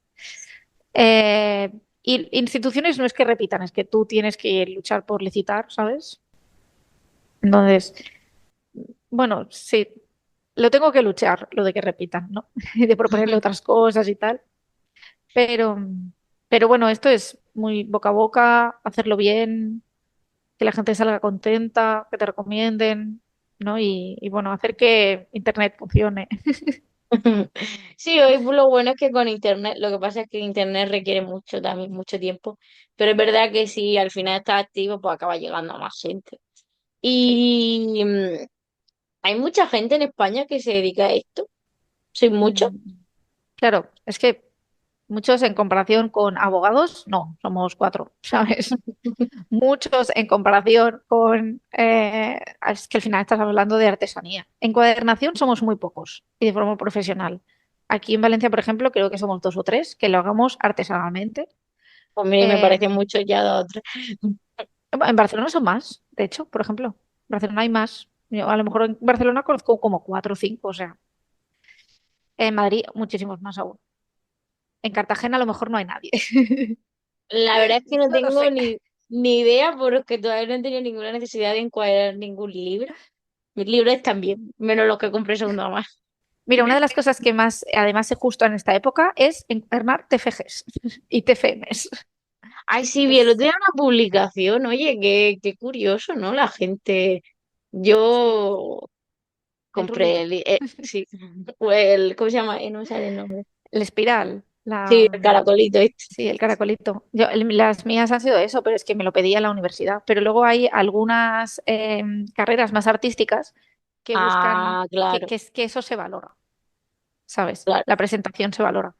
Speaker 2: Eh, y instituciones no es que repitan, es que tú tienes que luchar por licitar, ¿sabes? Entonces, bueno, sí, lo tengo que luchar, lo de que repitan, ¿no? De proponerle otras cosas y tal. Pero, pero bueno, esto es muy boca a boca, hacerlo bien, que la gente salga contenta, que te recomienden, ¿no? Y bueno, hacer que Internet funcione.
Speaker 1: Sí, hoy lo bueno es que con internet, lo que pasa es que internet requiere mucho también, mucho tiempo, pero es verdad que si al final está activo, pues acaba llegando a más gente.
Speaker 2: Sí.
Speaker 1: Y hay mucha gente en España que se dedica a esto, soy mucho.
Speaker 2: Mm, Claro, es que muchos en comparación con abogados, no, somos cuatro, ¿sabes? Muchos en comparación con... es que al final estás hablando de artesanía. Encuadernación somos muy pocos y de forma profesional. Aquí en Valencia, por ejemplo, creo que somos dos o tres que lo hagamos artesanalmente.
Speaker 1: Pues mira, me
Speaker 2: Eh,
Speaker 1: parece mucho ya dos o tres.
Speaker 2: en Barcelona son más, de hecho, por ejemplo. En Barcelona hay más. Yo a lo mejor en Barcelona conozco como cuatro o cinco, o sea, en Madrid muchísimos más aún. En Cartagena a lo mejor no hay nadie.
Speaker 1: La verdad es que no
Speaker 2: No lo
Speaker 1: tengo
Speaker 2: sé.
Speaker 1: ni idea porque todavía no he tenido ninguna necesidad de encuadrar ningún libro. Mis libros están bien, menos los que compré segunda más.
Speaker 2: Mira, una de las cosas que más además se justo en esta época es encuadernar TFGs y TFMs.
Speaker 1: Ay, sí, vi el otro
Speaker 2: Es,
Speaker 1: día una publicación, oye, qué curioso, ¿no? La gente,
Speaker 2: sí,
Speaker 1: yo
Speaker 2: el
Speaker 1: compré
Speaker 2: rulito,
Speaker 1: sí, o el, ¿cómo se llama? No me sale el nombre.
Speaker 2: el espiral,
Speaker 1: Sí, el caracolito este.
Speaker 2: sí, el caracolito. Las mías han sido eso, pero es que me lo pedí en la universidad. Pero luego hay algunas carreras más artísticas que buscan
Speaker 1: Ah, claro,
Speaker 2: que eso se valora, ¿sabes?
Speaker 1: claro.
Speaker 2: La presentación se valora.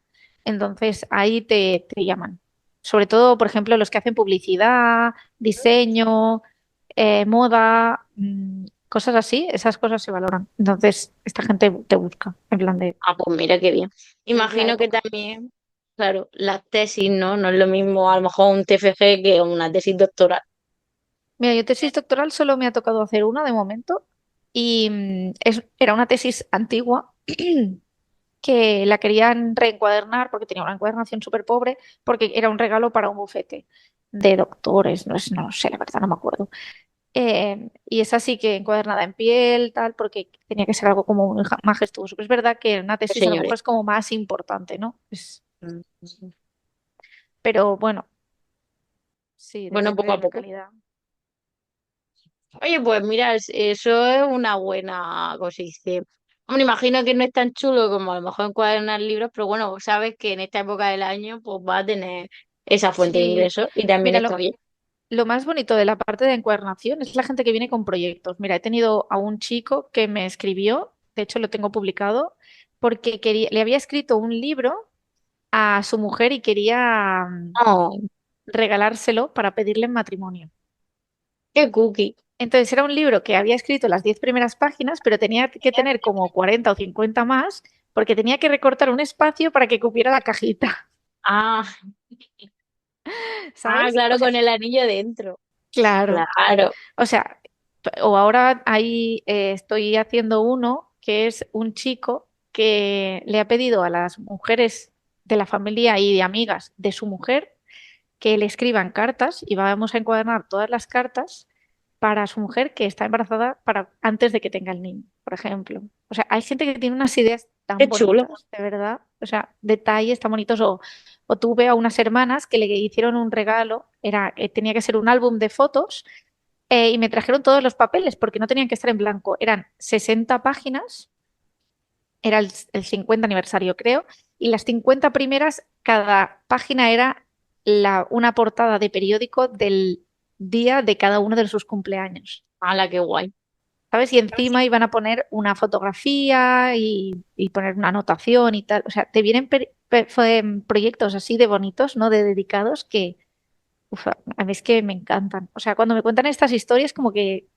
Speaker 2: Entonces ahí te llaman. Sobre todo, por ejemplo, los que hacen publicidad, diseño, moda, cosas así, esas cosas se valoran. Entonces, esta gente te busca, en plan de,
Speaker 1: Ah, pues mira qué bien.
Speaker 2: es la
Speaker 1: Imagino que
Speaker 2: época.
Speaker 1: también, claro, las tesis, ¿no? No es lo mismo a lo mejor un TFG que una tesis doctoral.
Speaker 2: Mira, yo tesis doctoral solo me ha tocado hacer una de momento y era una tesis antigua que la querían reencuadernar porque tenía una encuadernación súper pobre porque era un regalo para un bufete de doctores, no lo sé, la verdad no me acuerdo. Y es así que encuadernada en piel, tal, porque tenía que ser algo como muy majestuoso. Pero es verdad que una
Speaker 1: Pues
Speaker 2: tesis a lo mejor
Speaker 1: señores.
Speaker 2: es como más importante, ¿no?
Speaker 1: Mm.
Speaker 2: Pero bueno, sí,
Speaker 1: Bueno,
Speaker 2: depende
Speaker 1: poco
Speaker 2: de
Speaker 1: a
Speaker 2: la
Speaker 1: poco.
Speaker 2: calidad.
Speaker 1: Oye, pues mira, eso es una buena cosa. Dice. Hombre, imagino que no es tan chulo como a lo mejor encuadernar libros, pero bueno, sabes que en esta época del año pues va a tener esa fuente de
Speaker 2: Sí,
Speaker 1: ingresos y también
Speaker 2: mira,
Speaker 1: está bien.
Speaker 2: lo más bonito de la parte de encuadernación es la gente que viene con proyectos. Mira, he tenido a un chico que me escribió, de hecho lo tengo publicado, porque le había escrito un libro a su mujer y quería
Speaker 1: Oh,
Speaker 2: regalárselo para pedirle en matrimonio.
Speaker 1: qué cookie.
Speaker 2: Entonces era un libro que había escrito las 10 primeras páginas, pero tenía que tener como 40 o 50 más, porque tenía que recortar un espacio para que cupiera la cajita,
Speaker 1: Ah, ah,
Speaker 2: ¿sabes? O
Speaker 1: claro,
Speaker 2: sea,
Speaker 1: con el anillo dentro.
Speaker 2: claro.
Speaker 1: Claro.
Speaker 2: O sea, o ahora ahí estoy haciendo uno que es un chico que le ha pedido a las mujeres de la familia y de amigas de su mujer que le escriban cartas y vamos a encuadernar todas las cartas para su mujer que está embarazada para antes de que tenga el niño, por ejemplo. O sea, hay gente que tiene unas ideas tan
Speaker 1: Qué chulo.
Speaker 2: bonitas, de verdad. O sea, detalles tan bonitos. O tuve a unas hermanas que le hicieron un regalo, tenía que ser un álbum de fotos y me trajeron todos los papeles porque no tenían que estar en blanco. Eran 60 páginas, era el 50 aniversario, creo, y las 50 primeras, cada página era una portada de periódico del día de cada uno de sus cumpleaños.
Speaker 1: ¡Hala, qué guay!
Speaker 2: ¿Sabes? Y encima iban a poner una fotografía y poner una anotación y tal. O sea, te vienen proyectos así de bonitos, ¿no? De dedicados que, uf, a mí es que me encantan. O sea, cuando me cuentan estas historias, como que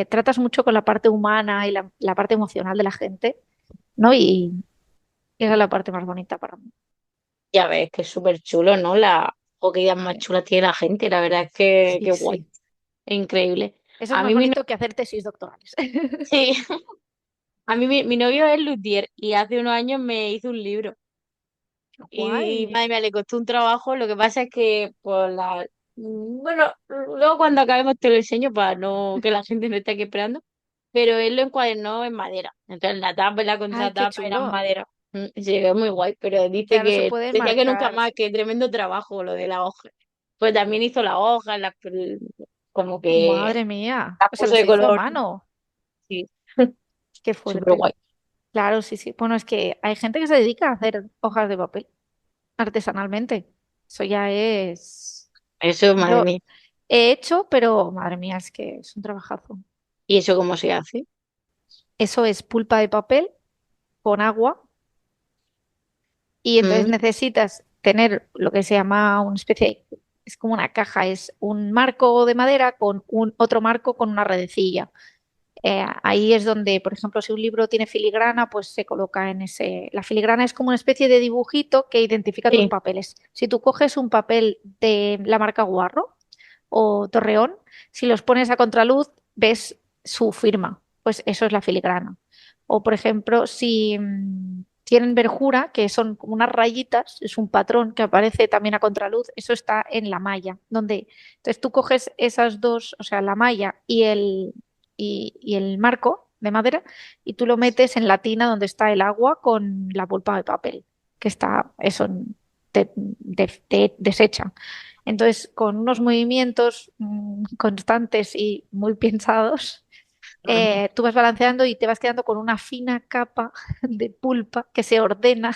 Speaker 2: tratas mucho con la parte humana y la parte emocional de la gente, ¿no? Y esa es la parte más bonita para mí.
Speaker 1: Ya ves que es súper chulo, ¿no? O qué ideas más
Speaker 2: Sí,
Speaker 1: chulas tiene la gente, la verdad es que
Speaker 2: sí,
Speaker 1: qué guay,
Speaker 2: sí.
Speaker 1: es increíble.
Speaker 2: Eso es
Speaker 1: A
Speaker 2: más
Speaker 1: mí mi, no-
Speaker 2: bonito que hacer tesis doctorales.
Speaker 1: sí, a mí mi novio es luthier y hace unos años me hizo un libro. Y
Speaker 2: Guay.
Speaker 1: madre mía, le costó un trabajo. Lo que pasa es que, pues, bueno, luego cuando acabemos te lo enseño para no que la gente no esté aquí esperando. Pero él lo encuadernó en madera. Entonces la tapa y la
Speaker 2: Ay, qué
Speaker 1: contratapa eran
Speaker 2: chulo.
Speaker 1: madera. Sí, es muy guay. Pero dice
Speaker 2: Claro, se
Speaker 1: que,
Speaker 2: pueden
Speaker 1: decía que nunca
Speaker 2: marcar.
Speaker 1: más, que tremendo trabajo lo de la hoja. Pues también hizo la hoja, como que
Speaker 2: Madre mía.
Speaker 1: la
Speaker 2: O sea,
Speaker 1: puso
Speaker 2: los
Speaker 1: de
Speaker 2: hizo a
Speaker 1: color.
Speaker 2: mano.
Speaker 1: Sí,
Speaker 2: Qué
Speaker 1: súper
Speaker 2: fuerte.
Speaker 1: guay.
Speaker 2: Claro, sí, sí. Bueno, es que hay gente que se dedica a hacer hojas de papel artesanalmente. Eso ya es...
Speaker 1: Eso, madre
Speaker 2: Yo
Speaker 1: mía.
Speaker 2: he hecho, pero madre mía, es que es un trabajazo.
Speaker 1: ¿Y eso cómo se hace?
Speaker 2: Eso es pulpa de papel con agua y entonces
Speaker 1: Mm,
Speaker 2: necesitas tener lo que se llama una especie de... Es como una caja, es un marco de madera con un otro marco con una redecilla. Ahí es donde, por ejemplo, si un libro tiene filigrana, pues se coloca en ese. La filigrana es como una especie de dibujito que identifica tus
Speaker 1: sí,
Speaker 2: papeles. Si tú coges un papel de la marca Guarro o Torreón, si los pones a contraluz, ves su firma. Pues eso es la filigrana. O, por ejemplo, si tienen verjura, que son como unas rayitas, es un patrón que aparece también a contraluz, eso está en la malla, donde entonces tú coges esas dos, o sea, la malla y el marco de madera, y tú lo metes en la tina donde está el agua con la pulpa de papel, que está eso deshecha. Entonces, con unos movimientos constantes y muy pensados, tú vas balanceando y te vas quedando con una fina capa de pulpa que se ordena,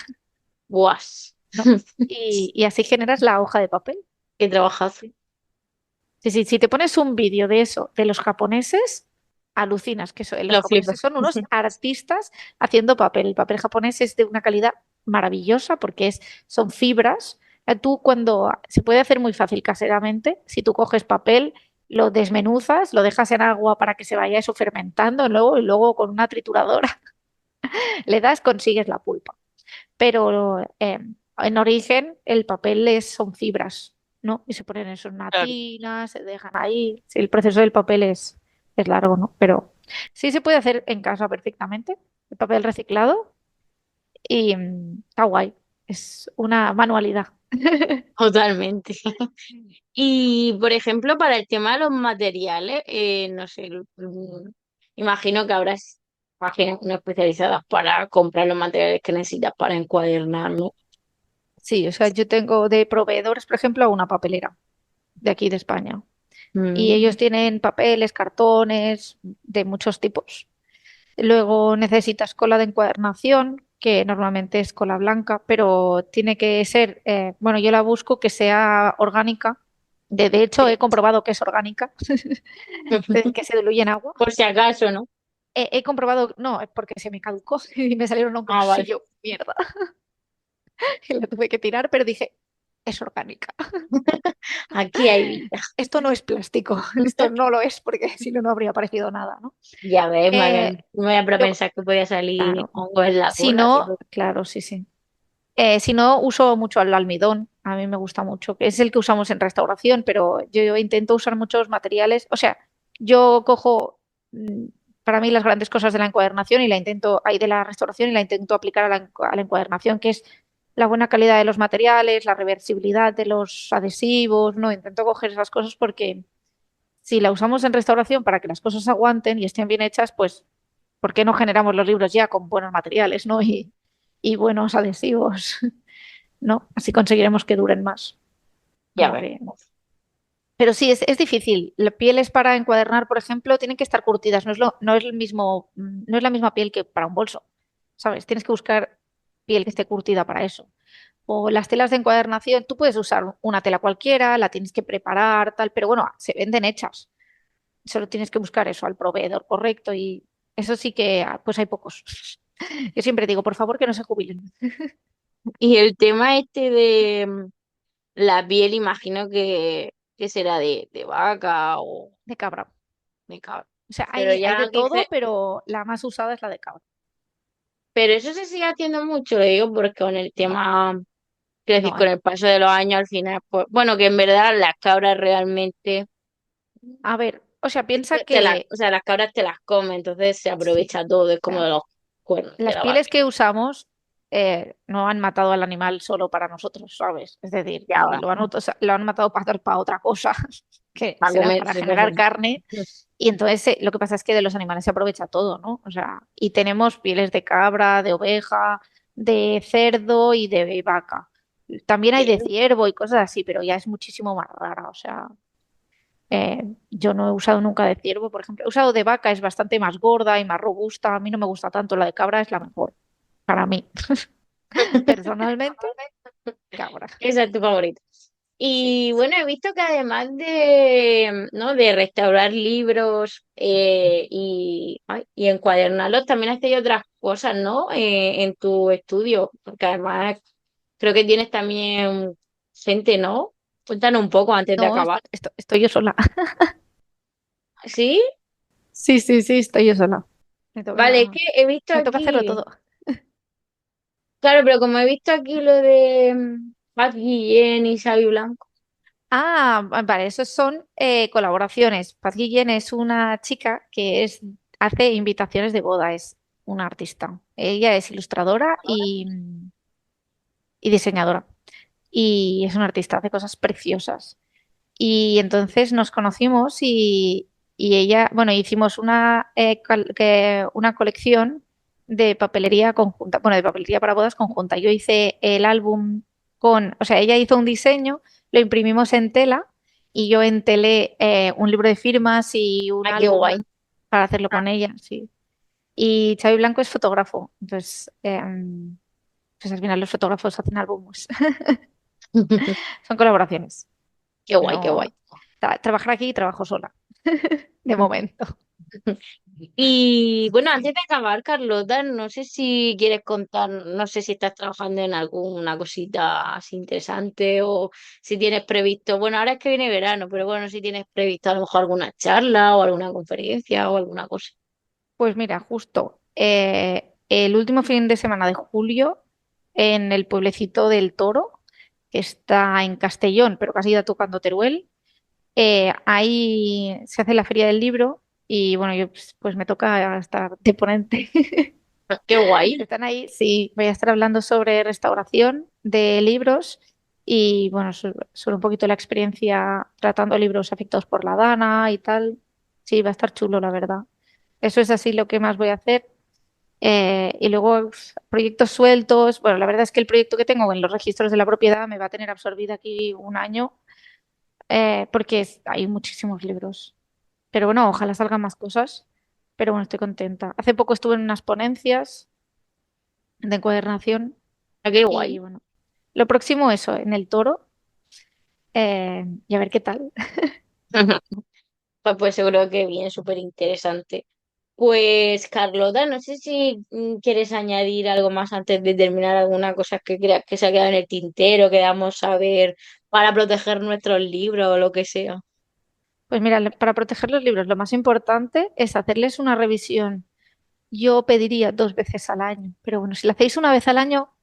Speaker 1: guas.
Speaker 2: ¿no? Y así generas la hoja de papel.
Speaker 1: ¿Qué trabajas?
Speaker 2: Sí. Sí, sí, si te pones un vídeo de eso, de los japoneses, alucinas que los
Speaker 1: Lo
Speaker 2: japoneses
Speaker 1: flipo.
Speaker 2: son unos artistas haciendo papel. El papel japonés es de una calidad maravillosa porque son fibras. Tú cuando se puede hacer muy fácil caseramente, si tú coges papel, lo desmenuzas, lo dejas en agua para que se vaya eso fermentando luego, y luego con una trituradora le das, consigues la pulpa. Pero en origen el papel son fibras, ¿no? Y se ponen eso en una
Speaker 1: Claro.
Speaker 2: tina, se dejan ahí. Sí, el proceso del papel es largo, ¿no? Pero sí se puede hacer en casa perfectamente, el papel reciclado y está guay. Es una manualidad.
Speaker 1: Totalmente. Y, por ejemplo, para el tema de los materiales, no sé, imagino que habrás páginas no especializadas para comprar los materiales que necesitas para encuadernar, ¿no?
Speaker 2: Sí, o sea, yo tengo de proveedores, por ejemplo, una papelera de aquí de España. Y
Speaker 1: Mm,
Speaker 2: ellos tienen papeles, cartones de muchos tipos. Luego necesitas cola de encuadernación, que normalmente es cola blanca, pero tiene que ser, bueno, yo la busco que sea orgánica. De hecho, he
Speaker 1: sí.
Speaker 2: comprobado que es orgánica, que se diluye en agua.
Speaker 1: Por si acaso, ¿no?
Speaker 2: He comprobado, no, es porque se me caducó y me salieron
Speaker 1: Ah,
Speaker 2: hongos y
Speaker 1: vale.
Speaker 2: yo, mierda, y la tuve que tirar, pero dije, es orgánica.
Speaker 1: Aquí hay vida.
Speaker 2: Esto no es plástico, esto no lo es porque si no, no habría aparecido nada, ¿no?
Speaker 1: Ya ves,
Speaker 2: Eh,
Speaker 1: no me voy a
Speaker 2: luego,
Speaker 1: pensar que podía salir
Speaker 2: claro,
Speaker 1: hongo en la
Speaker 2: si
Speaker 1: cola,
Speaker 2: no,
Speaker 1: tío.
Speaker 2: claro, sí, sí. Si no, uso mucho el almidón, a mí me gusta mucho, que es el que usamos en restauración, pero yo intento usar muchos materiales, o sea, yo cojo mm, para mí las grandes cosas de la encuadernación y la intento, ahí de la restauración y la intento aplicar a a la encuadernación, que es la buena calidad de los materiales, la reversibilidad de los adhesivos, no, intento coger esas cosas porque si la usamos en restauración para que las cosas aguanten y estén bien hechas, pues ¿por qué no generamos los libros ya con buenos materiales, ¿no? Y buenos adhesivos. ¿No? Así conseguiremos que duren más.
Speaker 1: Ya
Speaker 2: Como
Speaker 1: ves.
Speaker 2: que... Pero sí, es difícil. Las pieles para encuadernar, por ejemplo, tienen que estar curtidas. No es el mismo, no es la misma piel que para un bolso. ¿Sabes? Tienes que buscar piel que esté curtida para eso. O las telas de encuadernación, tú puedes usar una tela cualquiera, la tienes que preparar, tal, pero bueno, se venden hechas. Solo tienes que buscar eso al proveedor correcto y eso sí que, pues hay pocos. Yo siempre digo, por favor, que no se jubilen.
Speaker 1: Y el tema este de la piel, imagino que será de vaca o
Speaker 2: De cabra.
Speaker 1: de cabra.
Speaker 2: O sea,
Speaker 1: Pero
Speaker 2: hay de
Speaker 1: ya
Speaker 2: todo,
Speaker 1: quise,
Speaker 2: pero la más usada es la de cabra.
Speaker 1: pero eso se sigue haciendo mucho, lo digo, porque con el
Speaker 2: No,
Speaker 1: tema, quiero decir,
Speaker 2: no.
Speaker 1: con el paso de los años al final, pues, bueno, que en verdad las cabras realmente,
Speaker 2: A ver, o sea, piensa
Speaker 1: o sea, las cabras te las comen, entonces se
Speaker 2: sí,
Speaker 1: aprovecha todo, es
Speaker 2: o
Speaker 1: como
Speaker 2: sea,
Speaker 1: de los cuernos de
Speaker 2: las
Speaker 1: la vaca.
Speaker 2: pieles que usamos no han matado al animal solo para nosotros, ¿sabes? Es decir,
Speaker 1: Ya va,
Speaker 2: lo han matado para otra cosa, que
Speaker 1: para
Speaker 2: será para
Speaker 1: comerse
Speaker 2: generar
Speaker 1: también.
Speaker 2: carne. Y entonces lo que pasa es que de los animales se aprovecha todo, ¿no? O sea, y tenemos pieles de cabra, de oveja, de cerdo y de vaca. También hay de ciervo y cosas así, pero ya es muchísimo más rara, o sea. Yo no he usado nunca de ciervo, por ejemplo. He usado de vaca, es bastante más gorda y más robusta. A mí no me gusta tanto. La de cabra es la mejor para mí. Personalmente, cabra.
Speaker 1: Esa es tu favorita.
Speaker 2: Sí.
Speaker 1: Y bueno, he visto que además de, ¿no? de restaurar libros y encuadernarlos, también has tenido otras cosas, ¿no? En tu estudio, porque además creo que tienes también gente, ¿no? Cuéntanos un poco antes de
Speaker 2: No,
Speaker 1: acabar.
Speaker 2: estoy yo sola.
Speaker 1: ¿Sí?
Speaker 2: Sí, sí, sí, estoy yo sola. Me
Speaker 1: Vale, es
Speaker 2: toca,
Speaker 1: que he visto
Speaker 2: me toca hacerlo
Speaker 1: aquí,
Speaker 2: todo.
Speaker 1: claro, pero como he visto aquí lo de Paz Guillén y Xavi Blanco.
Speaker 2: Vale, esos son colaboraciones. Paz Guillén es una chica que hace invitaciones de boda, es una artista. Ella es ilustradora y diseñadora. Y es una artista, hace cosas preciosas. Y entonces nos conocimos y ella, bueno, hicimos una colección de papelería conjunta, bueno, de papelería para bodas conjunta. Yo hice el álbum o sea, ella hizo un diseño, lo imprimimos en tela y yo entelé un libro de firmas y un
Speaker 1: Ah, qué
Speaker 2: álbum
Speaker 1: guay.
Speaker 2: para hacerlo con ella, sí. Y Xavi Blanco es fotógrafo, entonces, pues al final los fotógrafos hacen álbumes. Son colaboraciones.
Speaker 1: Qué guay, qué
Speaker 2: No,
Speaker 1: guay.
Speaker 2: trabajar aquí trabajo sola, de momento.
Speaker 1: Y bueno, antes de acabar, Carlota, no sé si quieres contar, no sé si estás trabajando en alguna cosita así interesante o si tienes previsto, bueno, ahora es que viene verano, pero bueno, si tienes previsto a lo mejor alguna charla o alguna conferencia o alguna cosa.
Speaker 2: Pues mira, justo el último fin de semana de julio en el pueblecito del Toro, que está en Castellón, pero casi ya tocando Teruel, ahí se hace la Feria del Libro y bueno, yo pues me toca estar de ponente.
Speaker 1: Qué guay.
Speaker 2: Están ahí, sí, voy a estar hablando sobre restauración de libros y bueno, sobre un poquito la experiencia tratando libros afectados por la Dana y tal. Sí, va a estar chulo, la verdad. Eso es así lo que más voy a hacer. Y luego proyectos sueltos. Bueno, la verdad es que el proyecto que tengo en los registros de la propiedad me va a tener absorbida aquí un año porque hay muchísimos libros. Pero bueno, ojalá salgan más cosas. Pero bueno, estoy contenta. Hace poco estuve en unas ponencias de encuadernación
Speaker 1: Qué
Speaker 2: y
Speaker 1: guay.
Speaker 2: bueno, lo próximo eso, en el Toro y a ver qué tal.
Speaker 1: Pues seguro que bien, súper interesante. Pues Carlota, no sé si quieres añadir algo más antes de terminar, alguna cosa que creas que se ha quedado en el tintero, que damos saber para proteger nuestros libros o lo que sea.
Speaker 2: Pues mira, para proteger los libros lo más importante es hacerles una revisión. Yo pediría 2 veces al año, pero bueno, si lo hacéis una vez al año,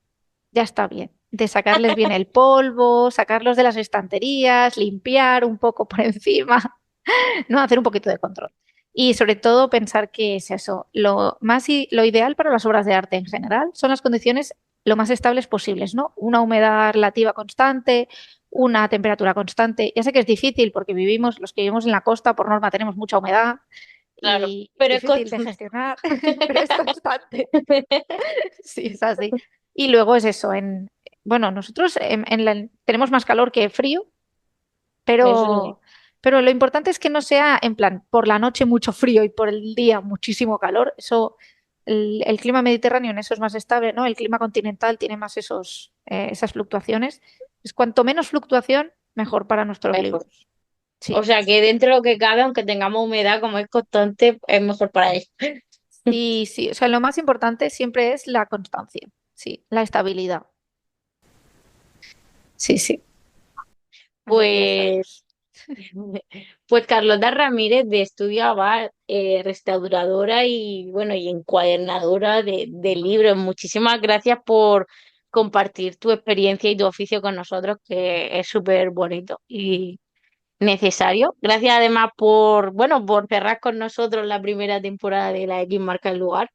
Speaker 2: ya está bien. De sacarles bien el polvo, sacarlos de las estanterías, limpiar un poco por encima, no hacer un poquito de control. Y sobre todo pensar que es eso, lo ideal para las obras de arte en general son las condiciones lo más estables posibles, ¿no? Una humedad relativa constante, una temperatura constante. Ya sé que es difícil porque los que vivimos en la costa, por norma tenemos mucha humedad
Speaker 1: Claro,
Speaker 2: y es
Speaker 1: pero es
Speaker 2: difícil de gestionar, pero es constante. Sí, es así. Y luego es eso, bueno, nosotros tenemos más calor que frío,
Speaker 1: Eso
Speaker 2: pero, pero lo importante es que no sea en plan por la noche mucho frío y por el día muchísimo calor. El clima mediterráneo en eso es más estable, ¿no? El clima continental tiene más esas fluctuaciones. Es cuanto menos fluctuación, mejor para nuestros
Speaker 1: mejor.
Speaker 2: libros.
Speaker 1: O
Speaker 2: Sí,
Speaker 1: sea que dentro de lo que cabe, aunque tengamos humedad, como es constante, es mejor para ellos.
Speaker 2: sí, sí. O sea, lo más importante siempre es la constancia, sí, la estabilidad. Sí, sí. Así que ya
Speaker 1: Pues
Speaker 2: sabemos.
Speaker 1: Pues Carlota Ramírez de Estudio Abar, restauradora y bueno, y encuadernadora de libros. Muchísimas gracias por compartir tu experiencia y tu oficio con nosotros, que es súper bonito y necesario. Gracias además por, bueno, por cerrar con nosotros la primera temporada de la X Marca el Lugar.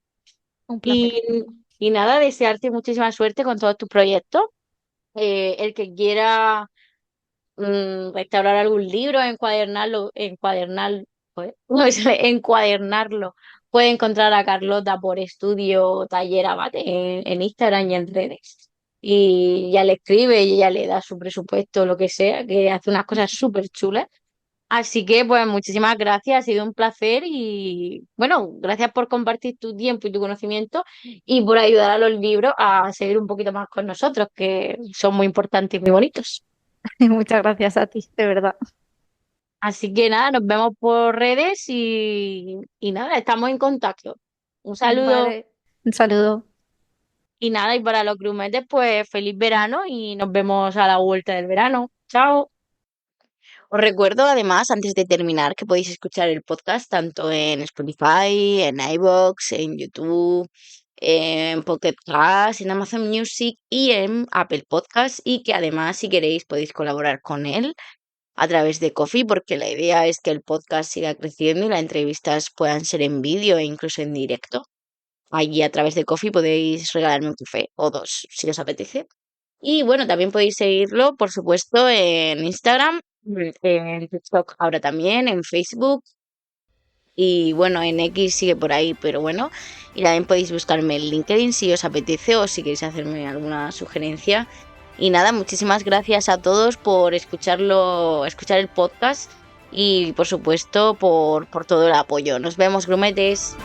Speaker 2: Un placer.
Speaker 1: Y, y nada, desearte muchísima suerte con todos tus proyectos. El que quiera restaurar algún libro, joder, no me sale, encuadernarlo. Puede encontrar a Carlota por Estudio Taller Abate en Instagram y en redes. Y ya le escribe y ella le da su presupuesto, lo que sea, que hace unas cosas súper chulas. Así que, pues, muchísimas gracias, ha sido un placer y, bueno, gracias por compartir tu tiempo y tu conocimiento y por ayudar a los libros a seguir un poquito más con nosotros, que son muy importantes y muy bonitos.
Speaker 2: Muchas gracias a ti, de verdad.
Speaker 1: Así que nada, nos vemos por redes y nada, estamos en contacto. Un saludo
Speaker 2: Vale, un saludo.
Speaker 1: y nada, y para los grumetes, pues feliz verano y nos vemos a la vuelta del verano. Chao. Os recuerdo además, antes de terminar, que podéis escuchar el podcast tanto en Spotify, en iVoox, en YouTube, en Pocket Cast, en Amazon Music y en Apple Podcast y que además, si queréis, podéis colaborar con él a través de Coffee, porque la idea es que el podcast siga creciendo y las entrevistas puedan ser en vídeo e incluso en directo. Allí a través de Coffee podéis regalarme un café o dos, si os apetece. Y bueno, también podéis seguirlo, por supuesto, en Instagram, en TikTok ahora también, en Facebook y bueno, en X sigue por ahí, pero bueno, y también podéis buscarme en LinkedIn si os apetece o si queréis hacerme alguna sugerencia. Y nada, muchísimas gracias a todos por escuchar el podcast y por supuesto por todo el apoyo. Nos vemos, grumetes.